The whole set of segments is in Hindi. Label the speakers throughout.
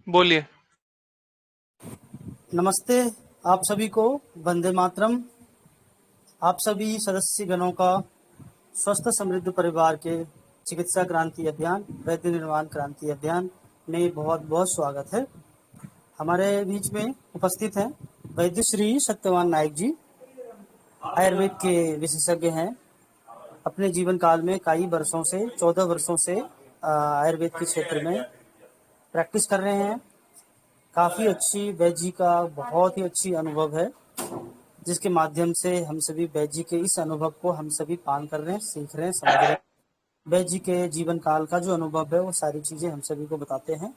Speaker 1: बोलिए।
Speaker 2: नमस्ते आप सभी को। वंदे मातरम। आप सभी सदस्य गणों का स्वस्थ समृद्ध परिवार के चिकित्सा क्रांति अभियान, वैद्य निर्माण क्रांति अभियान में बहुत बहुत स्वागत है। हमारे बीच में उपस्थित हैं वैद्य श्री सत्यवान नायक जी। आयुर्वेद के विशेषज्ञ हैं। अपने जीवन काल में कई वर्षों से 14 वर्षों से आयुर्वेद के क्षेत्र में प्रैक्टिस कर रहे हैं। काफ़ी अच्छी वैद्य जी का बहुत ही अच्छी अनुभव है, जिसके माध्यम से हम सभी वैद्य जी के इस अनुभव को हम सभी पान कर रहे हैं, सीख रहे हैं, समझ रहे हैं। वैद्य जी के जीवन काल का जो अनुभव है वो सारी चीज़ें हम सभी को बताते हैं।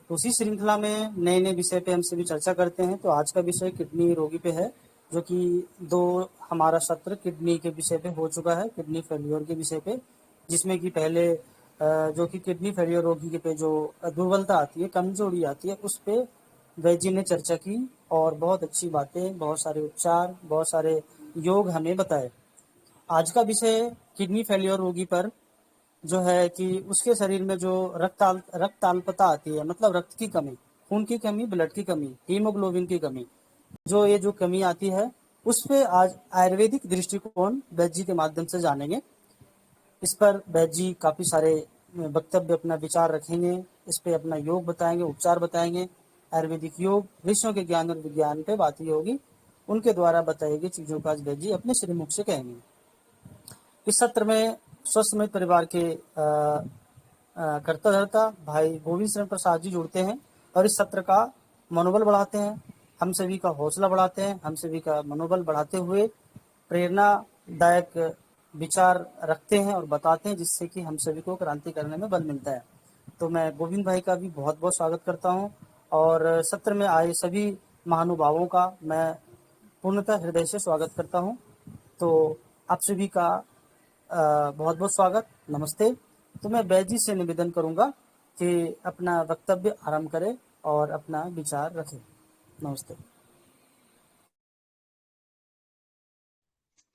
Speaker 2: तो उसी श्रृंखला में नए नए विषय पे हम सभी चर्चा करते हैं। तो आज का विषय किडनी रोगी पे है, जो कि दो हमारा सत्र किडनी के विषय पे हो चुका है, किडनी फेल्योर के विषय पे, जिसमें कि पहले जो कि किडनी फेल्योर रोगी के पे जो दुर्बलता आती है, कमजोरी आती है, उस पे वैद्य जी ने चर्चा की और बहुत अच्छी बातें, बहुत सारे उपचार, बहुत सारे योग हमें बताए। आज का विषय किडनी फेल्योर रोगी पर जो है कि उसके शरीर में जो रक्त अल्पता आती है, मतलब रक्त की कमी, खून की कमी, ब्लड की कमी, हीमोग्लोबिन की कमी, जो कमी आती है, उस पे आज आयुर्वेदिक दृष्टिकोण वैद्य जी के माध्यम से जानेंगे। इस पर वैद्य जी काफ़ी सारे वक्तव्य, अपना विचार रखेंगे। इस पे अपना योग बताएंगे, उपचार बताएंगे। आयुर्वेदिक योग, ऋषियों के ज्ञान और विज्ञान पे बातें होगी। उनके द्वारा बताई गई चीज़ों का आज वैद्य जी अपने श्रीमुख से कहेंगे। इस सत्र में स्वस्थ मृत परिवार के कर्ता धर्ता भाई गोविंद शरण प्रसाद जी जुड़ते हैं और इस सत्र का मनोबल बढ़ाते हैं, हम सभी का हौसला बढ़ाते हैं, हम सभी का मनोबल बढ़ाते हुए प्रेरणादायक विचार रखते हैं और बताते हैं, जिससे कि हम सभी को क्रांति करने में बल मिलता है। तो मैं गोविंद भाई का भी बहुत बहुत स्वागत करता हूं और सत्र में आए सभी महानुभावों का मैं पूर्णतः हृदय से स्वागत करता हूं। तो आप सभी का बहुत बहुत स्वागत, नमस्ते। तो मैं वैद्य जी से निवेदन करूंगा कि अपना वक्तव्य आरंभ करें और अपना विचार रखें। नमस्ते।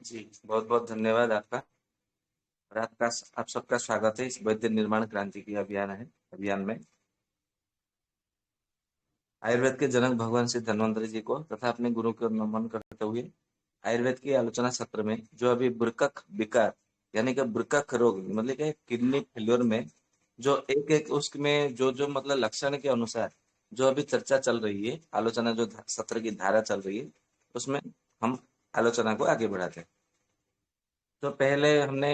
Speaker 3: जी, बहुत बहुत धन्यवाद आपका। और आपका आप सबका स्वागत है इस वैद्य निर्माण क्रांति की अभियान में। आयुर्वेद के जनक भगवान श्री धन्वंतरि जी को तथा अपने गुरु को नमन करते हुए आयुर्वेद की आलोचना सत्र में जो अभी बृकक विकार यानी कि बृकक रोग मतलब कि किडनी फेल्योर में जो एक एक उसमें जो जो मतलब लक्षण के अनुसार जो अभी चर्चा चल रही है, आलोचना जो सत्र की धारा चल रही है, उसमें हम आलोचना को आगे बढ़ाते हैं। तो पहले हमने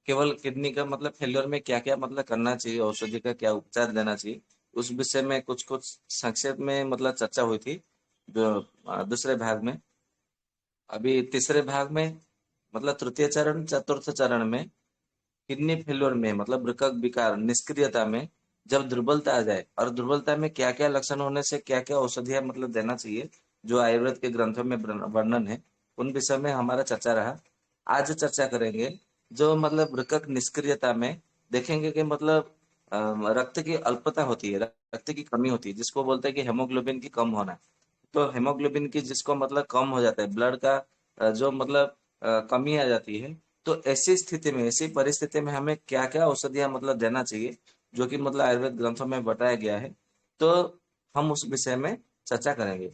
Speaker 3: केवल किडनी का मतलब फेल्योर में क्या क्या मतलब करना चाहिए, औषधि का क्या उपचार देना चाहिए, उस विषय में कुछ कुछ संक्षेप में मतलब चर्चा हुई थी जो दूसरे भाग में। अभी तीसरे भाग में मतलब तृतीय चरण चतुर्थ चरण में किडनी फेल्योर में मतलब वृक्क विकार निष्क्रियता में जब दुर्बलता आ जाए और दुर्बलता में क्या क्या लक्षण होने से क्या क्या औषधियां मतलब देना चाहिए, जो आयुर्वेद के ग्रंथों में वर्णन है, उन विषय में हमारा चर्चा रहा। आज चर्चा करेंगे जो मतलब वृक्क निष्क्रियता में देखेंगे कि मतलब रक्त की अल्पता होती है, रक्त की कमी होती है, जिसको बोलते हैं कि हेमोग्लोबिन की कम होना। तो हेमोग्लोबिन की जिसको मतलब कम हो जाता है, ब्लड का जो मतलब कमी आ जाती है, तो ऐसी स्थिति में, ऐसी परिस्थिति में हमें क्या क्या औषधियां मतलब देना चाहिए, जो कि मतलब आयुर्वेद ग्रंथों में बताया गया है। तो हम उस विषय में चर्चा करेंगे।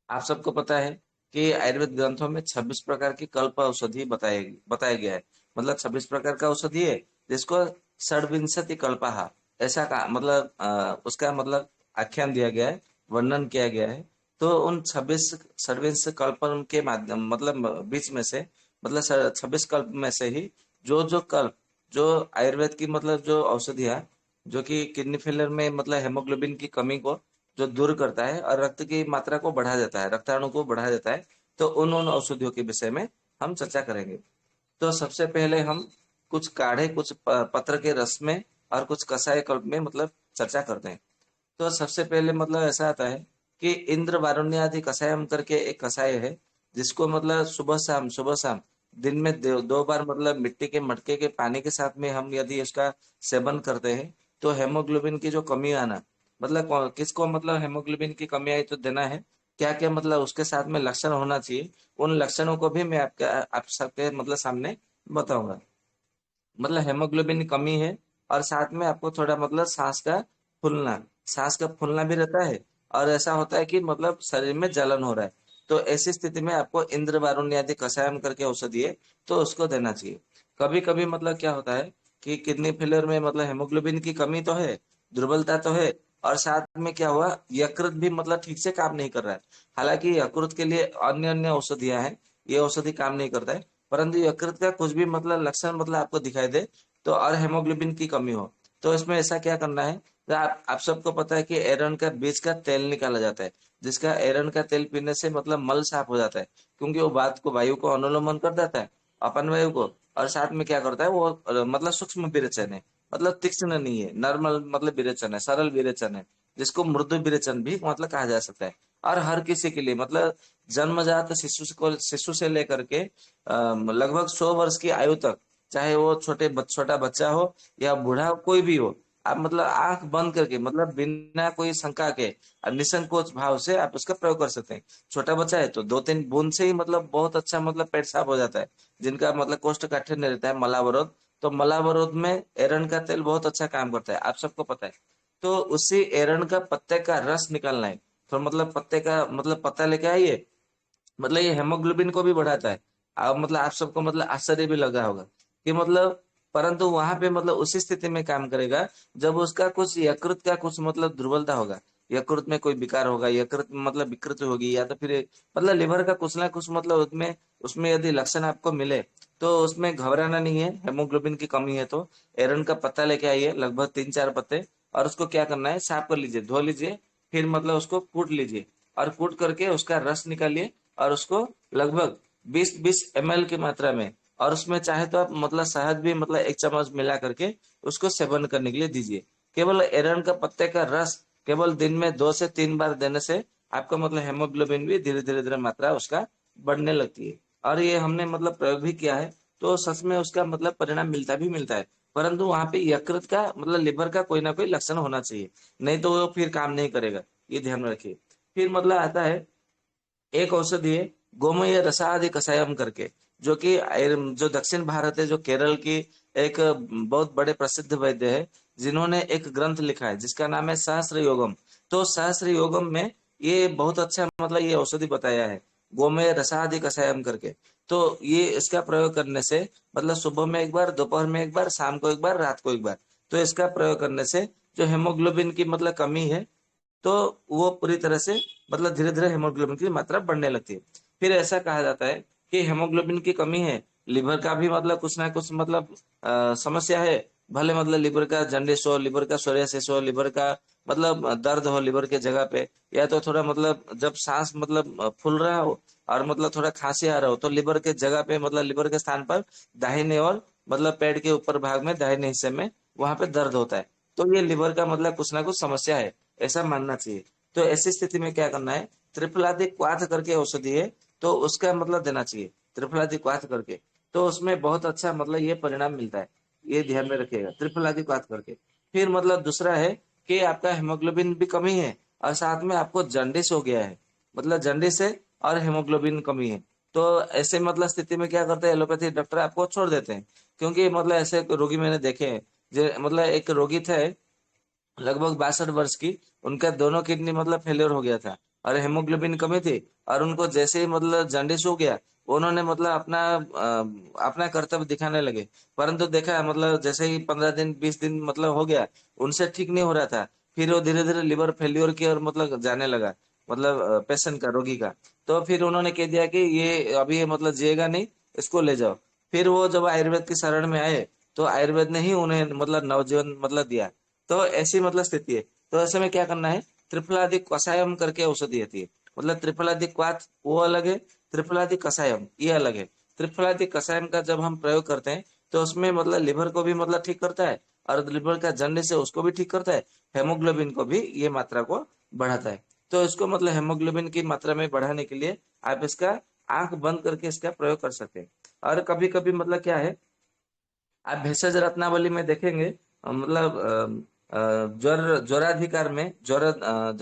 Speaker 3: आप सबको पता है कि आयुर्वेद ग्रंथों में 26 प्रकार की कल्प औषधि बताया गया है। मतलब 26 प्रकार का औषधि है, जिसको षड्विंशति कल्पहा ऐसा का मतलब उसका मतलब आख्यान दिया गया है, वर्णन किया गया है। तो उन 26 षड्विंश कल्पन के माध्यम मतलब बीच में से मतलब 26 कल्प में से ही जो जो कल्प जो आयुर्वेद की मतलब जो औषधियां जो कि किडनी फेलियर में मतलब हेमोग्लोबिन की कमी को जो दूर करता है और रक्त की मात्रा को बढ़ा देता है, रक्ताणु को बढ़ा देता है, तो उन औषधियों के विषय में हम चर्चा करेंगे। तो सबसे पहले हम कुछ काढ़े, कुछ पत्र के रस में और कुछ कषाय कल्प में मतलब चर्चा करते हैं। तो सबसे पहले मतलब ऐसा आता है कि इंद्र वारुण्यादि कषायम करके एक कषाय है, जिसको मतलब सुबह शाम दिन में दो बार मतलब मिट्टी के मटके के पानी के साथ में हम यदि इसका सेवन करते हैं, तो हेमोग्लोबिन की जो कमी आना मतलब किसको मतलब हेमोग्लोबिन की कमी आई तो देना है, क्या क्या मतलब उसके साथ में लक्षण होना चाहिए, उन लक्षणों को भी मैं आप सबके मतलब सामने बताऊंगा। मतलब हेमोग्लोबिन की कमी है और साथ में आपको थोड़ा मतलब सांस का फूलना, सांस का फूलना भी रहता है, और ऐसा होता है कि मतलब शरीर में जलन हो रहा है। तो ऐसी स्थिति में आपको इंद्र वारुण आदि कषायम करके औषधि है, तो उसको देना चाहिए। कभी कभी मतलब क्या होता है कि किडनी फेलियर में मतलब हेमोग्लोबिन की कमी तो है, दुर्बलता तो है, और साथ में क्या हुआ, यकृत भी मतलब ठीक से काम नहीं कर रहा है। हालांकि यकृत के लिए अन्य अन्य औषधियां हैं, ये औषधि काम नहीं करता है, परंतु यकृत का कुछ भी मतलब लक्षण मतलब आपको दिखाई दे तो, और हेमोग्लोबिन की कमी हो, तो इसमें ऐसा क्या करना है। तो आप सबको पता है कि एरंड का बीज का तेल निकाला जाता है, जिसका एरंड का तेल पीने से मतलब मल साफ हो जाता है, क्योंकि वो बात को वायु को अनुलोमन कर देता है, अपन वायु को। और साथ में क्या करता है वो, मतलब सूक्ष्म विरेचन है, मतलब तीक्ष्ण नहीं है, नॉर्मल मतलब विरेचन है, सरल विरेचन है, जिसको मृदु विरेचन भी मतलब कहा जा सकता है। और हर किसी के लिए मतलब जन्मजात शिशु से लेकर के लगभग 100 वर्ष की आयु तक, चाहे वो छोटा बच्चा हो या बूढ़ा हो, कोई भी हो, आप मतलब आंख बंद करके मतलब बिना कोई शंका के और निसंकोच भाव से आप उसका प्रयोग कर सकते हैं। छोटा बच्चा है तो 2-3 बूंद से ही मतलब बहुत अच्छा मतलब पेट साफ हो जाता है। जिनका मतलब कोष्ठकाठिन्य रहता है, मलावरोध, तो मलावरोध में एरंड का तेल बहुत अच्छा काम करता है, आप सबको पता है। तो उसी एरंड का पत्ते का रस निकालना है, तो मतलब पत्ते का मतलब पत्ता लेके आइए, मतलब ये हेमोग्लोबिन को भी बढ़ाता है। अब मतलब आप सबको मतलब आश्चर्य भी लगा होगा कि मतलब, परंतु वहां पे मतलब उसी स्थिति में काम करेगा जब उसका कुछ यकृत का कुछ मतलब दुर्बलता होगा, यकृत में कोई विकार होगा, यकृत मतलब विकृत होगी, या तो फिर मतलब लिवर का कुछ ना कुछ मतलब उसमें उसमें यदि लक्षण आपको मिले, तो उसमें घबराना नहीं है। हेमोग्लोबिन की कमी है तो एरंड का पत्ता लेके आइए, लगभग 3-4 पत्ते, और उसको क्या करना है, साफ कर लीजिए, धो लीजिए, फिर मतलब उसको कूट लीजिए, और कूट करके उसका रस निकालिए, और उसको लगभग 20-20 ml की मात्रा में, और उसमें चाहे तो आप मतलब शहद भी मतलब 1 चम्मच मिला करके उसको सेवन करने के लिए दीजिए। केवल एरंड का पत्ते का रस केवल दिन में 2 से 3 बार देने से आपका मतलब हेमोग्लोबिन भी धीरे धीरे धीरे मात्रा उसका बढ़ने लगती है। और ये हमने मतलब प्रयोग भी किया है, तो सच में उसका मतलब परिणाम मिलता है। परंतु वहां पे यकृत का मतलब लिवर का कोई ना कोई लक्षण होना चाहिए, नहीं तो वो फिर काम नहीं करेगा, ये ध्यान रखिए। फिर मतलब आता है एक औषधि है गोमय रसादि कषायम करके, जो कि जो दक्षिण भारत है, जो केरल की एक बहुत बड़े प्रसिद्ध वैद्य है, जिन्होंने एक ग्रंथ लिखा है जिसका नाम है सहस्त्र योगम। तो सहस्त्र योगम में ये बहुत अच्छा मतलब ये औषधि बताया है, गोमय रसादि कषायम करके। तो ये इसका प्रयोग करने से मतलब सुबह में एक बार, दोपहर में एक बार, शाम को एक बार, रात को एक बार, तो इसका प्रयोग करने से जो हेमोग्लोबिन की मतलब कमी है, तो वो पूरी तरह से मतलब धीरे धीरे हेमोग्लोबिन की मात्रा बढ़ने लगती है। फिर ऐसा कहा जाता है कि हेमोग्लोबिन की कमी है, लिवर का भी मतलब कुछ ना कुछ मतलब समस्या है, भले मतलब लिवर का जंडिस हो, लिवर का सोरियासिस हो, लिवर का मतलब दर्द हो लिवर के जगह पे, या तो थोड़ा मतलब जब सांस मतलब फूल रहा हो, और मतलब थोड़ा खांसी आ रहा हो, तो लिवर के जगह पे मतलब लिवर के स्थान पर दाहिने और मतलब पेट के ऊपर भाग में दाहिने हिस्से में वहां पे दर्द होता है, तो ये लिवर का मतलब कुछ ना कुछ समस्या है, ऐसा मानना चाहिए। तो ऐसी स्थिति में क्या करना है, त्रिफलादि क्वाथ करके औषधि है, तो उसका मतलब देना चाहिए, त्रिफलादि क्वाथ करके। तो उसमें बहुत अच्छा मतलब ये परिणाम मिलता है, ये ध्यान में रखिएगा, त्रिफलादि क्वाथ करके। फिर मतलब दूसरा है कि आपका हेमोग्लोबिन भी कमी है, और साथ में आपको जंडिस हो गया है, मतलब जंडिस है और हेमोग्लोबिन कमी है, तो ऐसे मतलब स्थिति में क्या करते हैं, एलोपैथी डॉक्टर आपको छोड़ देते हैं। क्योंकि मतलब ऐसे रोगी मैंने देखे हैं, मतलब एक रोगी थे लगभग 62 वर्ष की, उनका दोनों किडनी मतलब फेलियर हो गया था, और हेमोग्लोबिन कमी थी, और उनको जैसे ही मतलब जॉन्डिस हो गया, उन्होंने मतलब अपना कर्तव्य दिखाने लगे। परंतु देखा मतलब जैसे ही 15 दिन 20 दिन मतलब हो गया, उनसे ठीक नहीं हो रहा था, फिर वो धीरे धीरे लिवर फेल्योर की और मतलब जाने लगा, मतलब पेशेंट का, रोगी का। तो फिर उन्होंने कह दिया कि ये अभी ये मतलब जिएगा नहीं, इसको ले जाओ। फिर वो जब आयुर्वेद की शरण में आए, तो आयुर्वेद ने ही उन्हें मतलब नवजीवन मतलब दिया। तो ऐसी मतलब स्थिति है, तो ऐसे में क्या करना है, त्रिफलादि कषायम करके औषधि आती है, मतलब त्रिफलादि क्वाथ वो अलग है, त्रिफलादि कषायम ये अलग है। त्रिफलादि कषायम का जब हम प्रयोग करते हैं, तो उसमें मतलब लिवर को भी मतलब ठीक करता है, और लिवर का जंडिस है उसको भी ठीक करता है, हेमोग्लोबिन को भी ये मात्रा को बढ़ाता है। तो इसको मतलब हेमोग्लोबिन की मात्रा में बढ़ाने के लिए आप इसका आंख बंद करके इसका प्रयोग कर सकते हैं। और कभी कभी मतलब क्या है, आप भेषज रत्नावली में देखेंगे, मतलब ज्वराधिकार में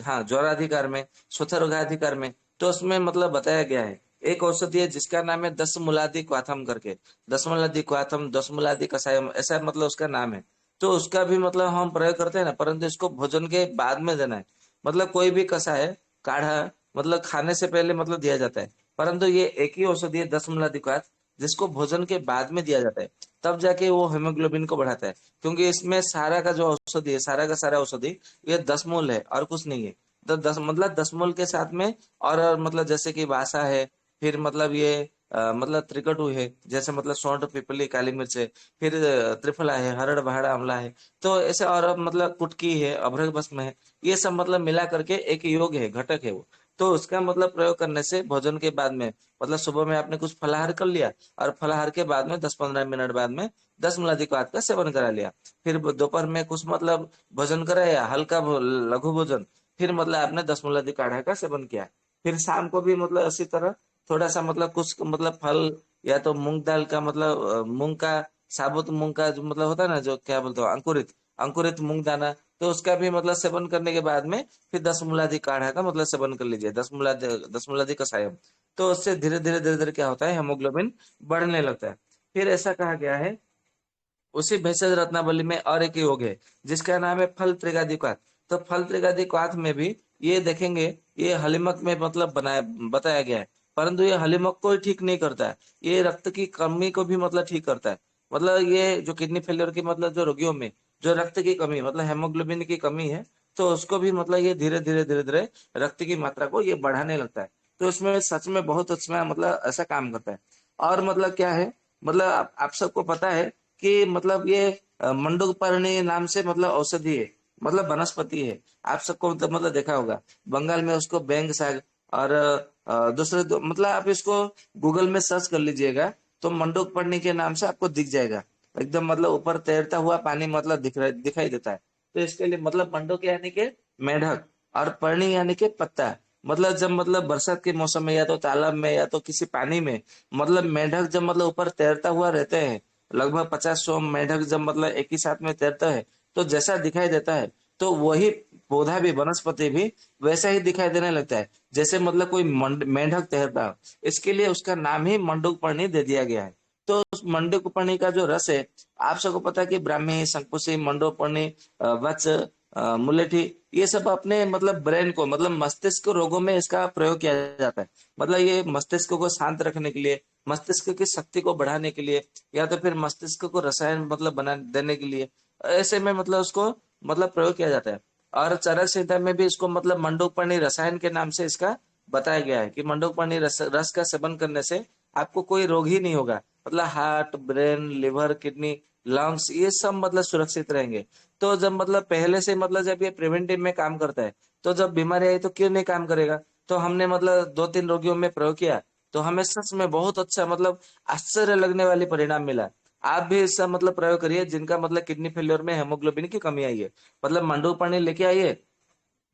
Speaker 3: हाँ ज्वराधिकार में, स्वथरोगाधिकार में, तो उसमें मतलब बताया गया है एक औषधि है जिसका नाम है 10 मूलादि क्वाथम करके, 10 मूलादि क्वाथम, 10 मूलादि कषायम, ऐसा मतलब उसका नाम है। तो उसका भी मतलब हम प्रयोग करते हैं ना, परंतु इसको भोजन के बाद में देना है। मतलब कोई भी कषाय काढ़ा मतलब खाने से पहले मतलब दिया जाता है, परंतु ये एक ही औषधि है 10 मूलाधिकात, जिसको भोजन के बाद में दिया जाता है, तब जाके वो हेमोग्लोबिन को बढ़ाता है। क्योंकि इसमें सारा का जो औषधि है, सारा का सारा औषधि ये 10 मूल है और कुछ नहीं है। तो 10 मूल के साथ में और मतलब जैसे कि वासा है, फिर मतलब ये मतलब त्रिकटु है, जैसे मतलब सौंठ पिपली काली मिर्च है, फिर त्रिफला है, हरड़ बहाड़ा आंवला है, तो ऐसे और मतलब कुटकी है, अभ्रक भस्म है, ये सब मतलब मिला करके एक योग है, घटक है वो। तो उसका मतलब प्रयोग करने से भोजन के बाद में मतलब सुबह में आपने कुछ फलाहार कर लिया, और फलाहार के बाद में 10-15 मिनट बाद में 10 मूलाधिक का सेवन करा लिया। फिर दोपहर में कुछ मतलब भोजन कराया, हल्का लघु भोजन, फिर मतलब आपने 10 मूलाधिक काढ़ा का सेवन किया। फिर शाम को भी मतलब इसी तरह थोड़ा सा मतलब कुछ मतलब फल, या तो मूंग दाल का मतलब मूंग का, साबुत मूंग का जो मतलब होता है ना, जो क्या बोलते हो, अंकुरित अंकुरित मूंग दाना, तो उसका भी मतलब सेवन करने के बाद में फिर 10 मूलाधिक काढ़ा का मतलब सेवन कर लीजिए, 10 मूलाधिक कषायम। तो उससे धीरे धीरे क्या होता है, हेमोग्लोबिन बढ़ने लगता है। फिर ऐसा कहा गया है, उसी भेषज रत्नावली में और एक योग है जिसका नाम है फल त्रिगादिक्वाथ। तो फल त्रिगादिक्वाथ में भी ये देखेंगे, ये हलिमक में मतलब बनाया बताया गया है, परंतु ये हलिमक को ही ठीक नहीं करता है, ये रक्त की कमी को भी मतलब ठीक करता है। मतलब ये जो किडनी फेलियर की मतलब जो रोगियों में जो रक्त की कमी मतलब हेमोग्लोबिन की कमी है, तो उसको भी मतलब ये धीरे धीरे रक्त की मात्रा को ये बढ़ाने लगता है। तो इसमें सच में बहुत अच्छा मतलब ऐसा काम करता है। और मतलब क्या है, मतलब आप सबको पता है कि मतलब ये मंडूकपर्णी नाम से मतलब औषधि है, मतलब वनस्पति है। आप सबको मतलब देखा होगा, बंगाल में उसको बैंग साग, और दूसरे मतलब आप इसको गूगल में सर्च कर लीजिएगा, तो मंडूकपर्णी के नाम से आपको दिख जाएगा। एकदम मतलब ऊपर तैरता हुआ पानी मतलब दिखाई देता है। तो इसके लिए मतलब मंडूक यानी के मेढक, और पर्णी यानी के पत्ता। मतलब जब मतलब बरसात के मौसम में या तो तालाब में या तो किसी पानी में मतलब मेढक जब मतलब ऊपर तैरता हुआ रहते हैं, लगभग 50-100 मेढक जब मतलब एक ही साथ में तैरता है, तो जैसा दिखाई देता है, तो वही पौधा भी वनस्पति भी वैसा ही दिखाई देने लगता है, जैसे मतलब कोई मेंढक तैरता हो। इसके लिए उसका नाम ही मंडूकपर्णी दे दिया गया है। तो उस मंडूकपर्णी का जो रस है, आप सबको पता है कि ब्राह्मी, शंकुशी, मंडोपर्णी, वत्स, मुलेठी, ये सब अपने मतलब ब्रेन को मतलब मस्तिष्क रोगों में इसका प्रयोग किया जाता है। मतलब ये मस्तिष्क को शांत रखने के लिए, मस्तिष्क की शक्ति को बढ़ाने के लिए, या तो फिर मस्तिष्क को रसायन मतलब बना देने के लिए, ऐसे में मतलब उसको मतलब प्रयोग किया जाता है। और चरक संहिता में भी इसको मतलब मंडोकपर्णी रसायन के नाम से इसका बताया गया है कि मंडोकपर्णी रस का सेवन करने से आपको कोई रोग ही नहीं होगा। मतलब heart, brain, liver, kidney, lungs, ये सब मतलब सुरक्षित रहेंगे। तो जब मतलब पहले से मतलब जब ये प्रिवेंटिव में काम करता है, तो जब बीमारी आई तो क्यों नहीं काम करेगा। तो हमने मतलब 2-3 रोगियों में प्रयोग किया, तो हमें सच में बहुत अच्छा मतलब आश्चर्य लगने वाली परिणाम मिला। आप भी इसका मतलब प्रयोग करिए, जिनका मतलब किडनी फेलियर में हेमोग्लोबिन की कमी आई है, मतलब मंडूक पानी लेके आइए,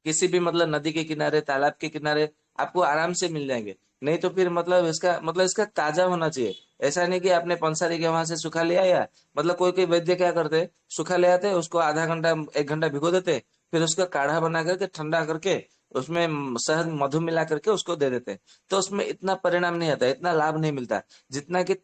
Speaker 3: किसी भी मतलब नदी के किनारे, तालाब के किनारे आपको आराम से मिल जाएंगे। नहीं तो फिर मतलब इसका ताजा होना चाहिए। ऐसा नहीं कि आपने पंसारी के वहां से सूखा ले आया। मतलब कोई कोई वैद्य क्या करते हैं, सूखा ले आते, उसको आधा घंटा 1 घंटा भिगो देते, फिर उसका काढ़ा बना करके ठंडा करके उसमें शहद मधु मिला करके उसको दे देते हैं। तो उसमें इतना परिणाम नहीं आता, इतना लाभ नहीं मिलता, जितना कि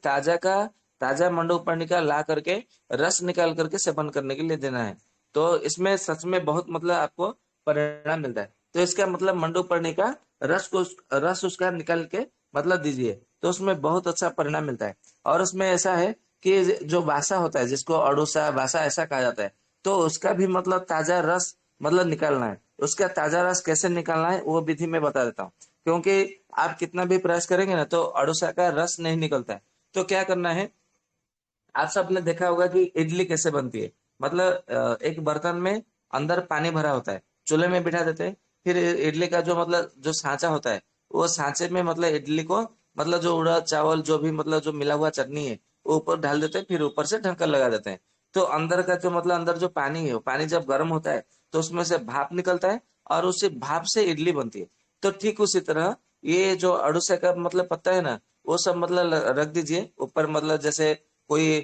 Speaker 3: ताजा मंडूक पानी का ला करके रस निकाल करके सेवन करने के लिए देना है। तो इसमें सच में बहुत मतलब आपको परिणाम मिलता है। तो इसका मतलब मंडूक पढ़ने का रस उसका निकाल के मतलब दीजिए, तो उसमें बहुत अच्छा परिणाम मिलता है। और उसमें ऐसा है कि जो वासा होता है, जिसको अड़ूसा वासा ऐसा कहा जाता है, तो उसका भी मतलब ताजा रस मतलब निकालना है। उसका ताजा रस कैसे निकालना है वो विधि में बता देता हूँ। क्योंकि आप कितना भी प्रयास करेंगे ना, तो अड़ूसा का रस नहीं निकलता है। तो क्या करना है, आप सबने देखा होगा कि इडली कैसे बनती है। मतलब एक बर्तन में अंदर पानी भरा होता है, चूल्हे में बिठा देते हैं, फिर इडली का जो मतलब जो सांचा होता है, वो सांचे में मतलब इडली को मतलब जो उड़द चावल जो भी मतलब जो मिला हुआ चटनी है वो ऊपर डाल देते हैं, फिर ऊपर से ढक्कन लगा देते हैं। तो अंदर का जो मतलब अंदर जो पानी है, वो पानी जब गर्म होता है तो उसमें से भाप निकलता है, और उसी भाप से इडली बनती है। तो ठीक उसी तरह ये जो अड़ूसा का मतलब पत्ता है ना, वो सब मतलब रख दीजिए ऊपर, मतलब जैसे कोई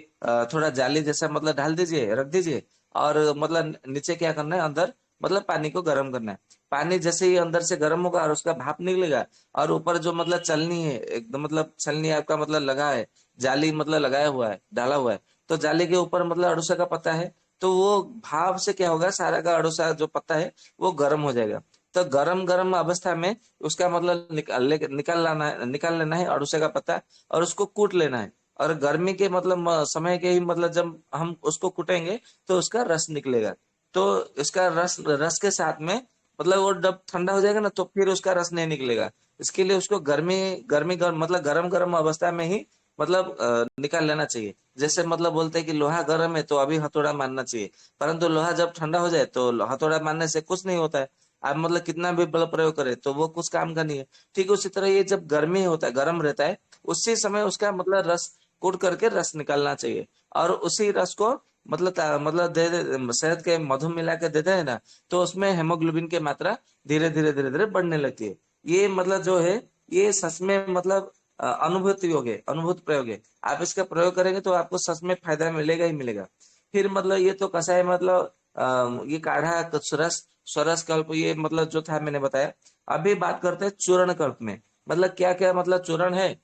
Speaker 3: थोड़ा जाली जैसा मतलब डाल दीजिए, रख दीजिए। और मतलब नीचे क्या करना है, अंदर मतलब पानी को गर्म करना है। पानी जैसे ही अंदर से गर्म होगा और उसका भाप निकलेगा, और ऊपर जो मतलब चलनी है एकदम, मतलब छलनी आपका मतलब लगा है, जाली मतलब लगाया हुआ है, डाला हुआ है, तो जाली के ऊपर मतलब अड़ूसा का पत्ता है, तो वो भाप से क्या होगा, सारा का अड़ोसा जो पत्ता है वो गर्म हो जाएगा। तो गरम गरम अवस्था में उसका मतलब निकाल लेना है अड़ोसा का पत्ता, और उसको कूट लेना है। और गर्मी के मतलब समय के ही मतलब जब हम उसको कूटेंगे तो उसका रस निकलेगा। तो इसका रस रस के साथ में मतलब वो जब ठंडा हो जाएगा ना तो फिर उसका रस नहीं निकलेगा। इसके लिए उसको गर्मी गर्मी मतलब गरम गरम अवस्था में ही मतलब निकाल लेना चाहिए। जैसे मतलब बोलते हैं कि लोहा गर्म है तो अभी हथौड़ा मारना चाहिए, परंतु लोहा जब ठंडा हो जाए तो हथौड़ा मारने से कुछ नहीं होता है। आप मतलब कितना भी बल प्रयोग करे तो वो कुछ काम का नहीं है। ठीक उसी तरह ये जब गर्मी होता है, गर्म रहता है, उसी समय उसका मतलब रस कूट करके रस निकालना चाहिए। और उसी रस को मतलब मतलब शहद के मधु मिला के देते हैं ना, तो उसमें हेमोग्लोबिन की मात्रा धीरे धीरे बढ़ने लगती है। ये मतलब जो है ये सच में मतलब अनुभूत योग है, अनुभूत प्रयोग है। आप इसका प्रयोग करेंगे तो आपको सच में फायदा मिलेगा ही मिलेगा। फिर मतलब ये तो कषाय मतलब ये काढ़ा सरस सरस कल्प ये मतलब जो था मैंने बताया। अभी बात करते हैं चूर्ण कल्प में। मतलब क्या क्या मतलब चूर्ण है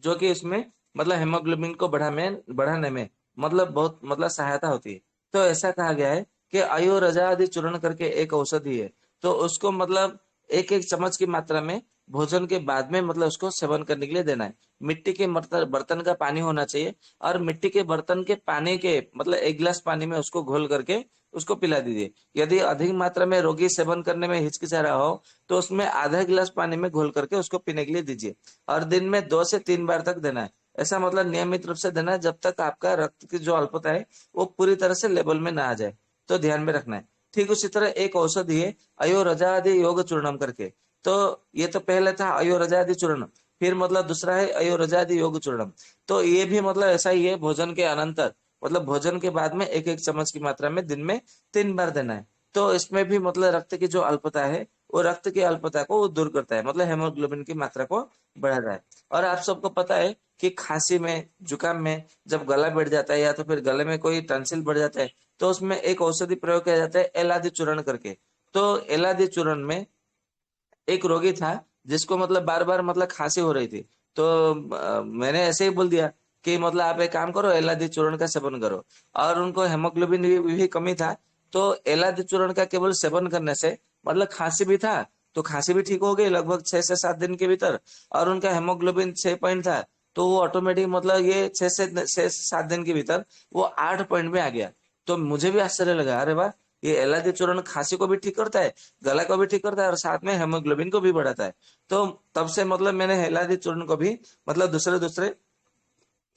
Speaker 3: जो कि इसमें मतलब हेमोग्लोबिन को बढ़ाने में मतलब बहुत मतलब सहायता होती है। तो ऐसा कहा गया है कि अयोरजा आदि चूर्ण करके एक औषधि है। तो उसको मतलब एक एक चम्मच की मात्रा में भोजन के बाद में मतलब उसको सेवन करने के लिए देना है। मिट्टी के बर्तन का पानी होना चाहिए, और मिट्टी के बर्तन के पानी के मतलब एक गिलास पानी में उसको घोल करके उसको पिला दीजिए। यदि अधिक मात्रा में रोगी सेवन करने में हिचकिचा रहा हो तो उसमें आधा गिलास पानी में घोल करके उसको पीने के लिए दीजिए। और दिन में 2 से 3 बार तक देना है। ऐसा मतलब नियमित रूप से देना है जब तक आपका रक्त की जो अल्पता है वो पूरी तरह से लेवल में ना आ जाए। तो ध्यान में रखना है। ठीक उसी तरह एक औषधि है अयोरजादि योग चूर्णम करके। तो ये तो पहले था अयोरजादि चूर्ण, फिर मतलब दूसरा है अयोरजादि योग चूर्णम। तो ये भी मतलब ऐसा ही है, भोजन के अनंतर मतलब भोजन के बाद में एक एक चम्मच की मात्रा में दिन में 3 बार देना है। तो इसमें भी मतलब रक्त की जो अल्पता है वो रक्त की अल्पता को वो दूर करता है, मतलब हेमोग्लोबिन की मात्रा को बढ़ाता है। और आप सबको पता है कि खांसी में जुकाम में जब गला बैठ जाता है या तो फिर गले में कोई टंसिल बढ़ जाता है तो उसमें एक औषधि प्रयोग किया जाता है एलादी चूर्ण करके। तो एलादी चूर्ण में एक रोगी था जिसको मतलब बार बार मतलब खांसी हो रही थी। तो मैंने ऐसे ही बोल दिया कि मतलब आप एक काम करो, एलादी चूर्ण का सेवन करो। और उनको हेमोग्लोबिन भी कमी था। तो एलादी चूर्ण का केवल सेवन करने से मतलब खांसी भी था तो खांसी भी ठीक हो गई लगभग 6 से 7 दिन के भीतर। और उनका हेमोग्लोबिन 6 पॉइंट था, तो वो ऑटोमेटिक मतलब ये 6 से 7 दिन के भीतर वो 8 पॉइंट में आ गया। तो मुझे भी आश्चर्य लगा, अरे वाह, ये एलादी चूर्ण खांसी को भी ठीक करता है, गला को भी ठीक करता है, और साथ में हेमोग्लोबिन को भी बढ़ाता है। तो तब से मतलब मैंने एलादी चूर्ण को भी मतलब दूसरे दूसरे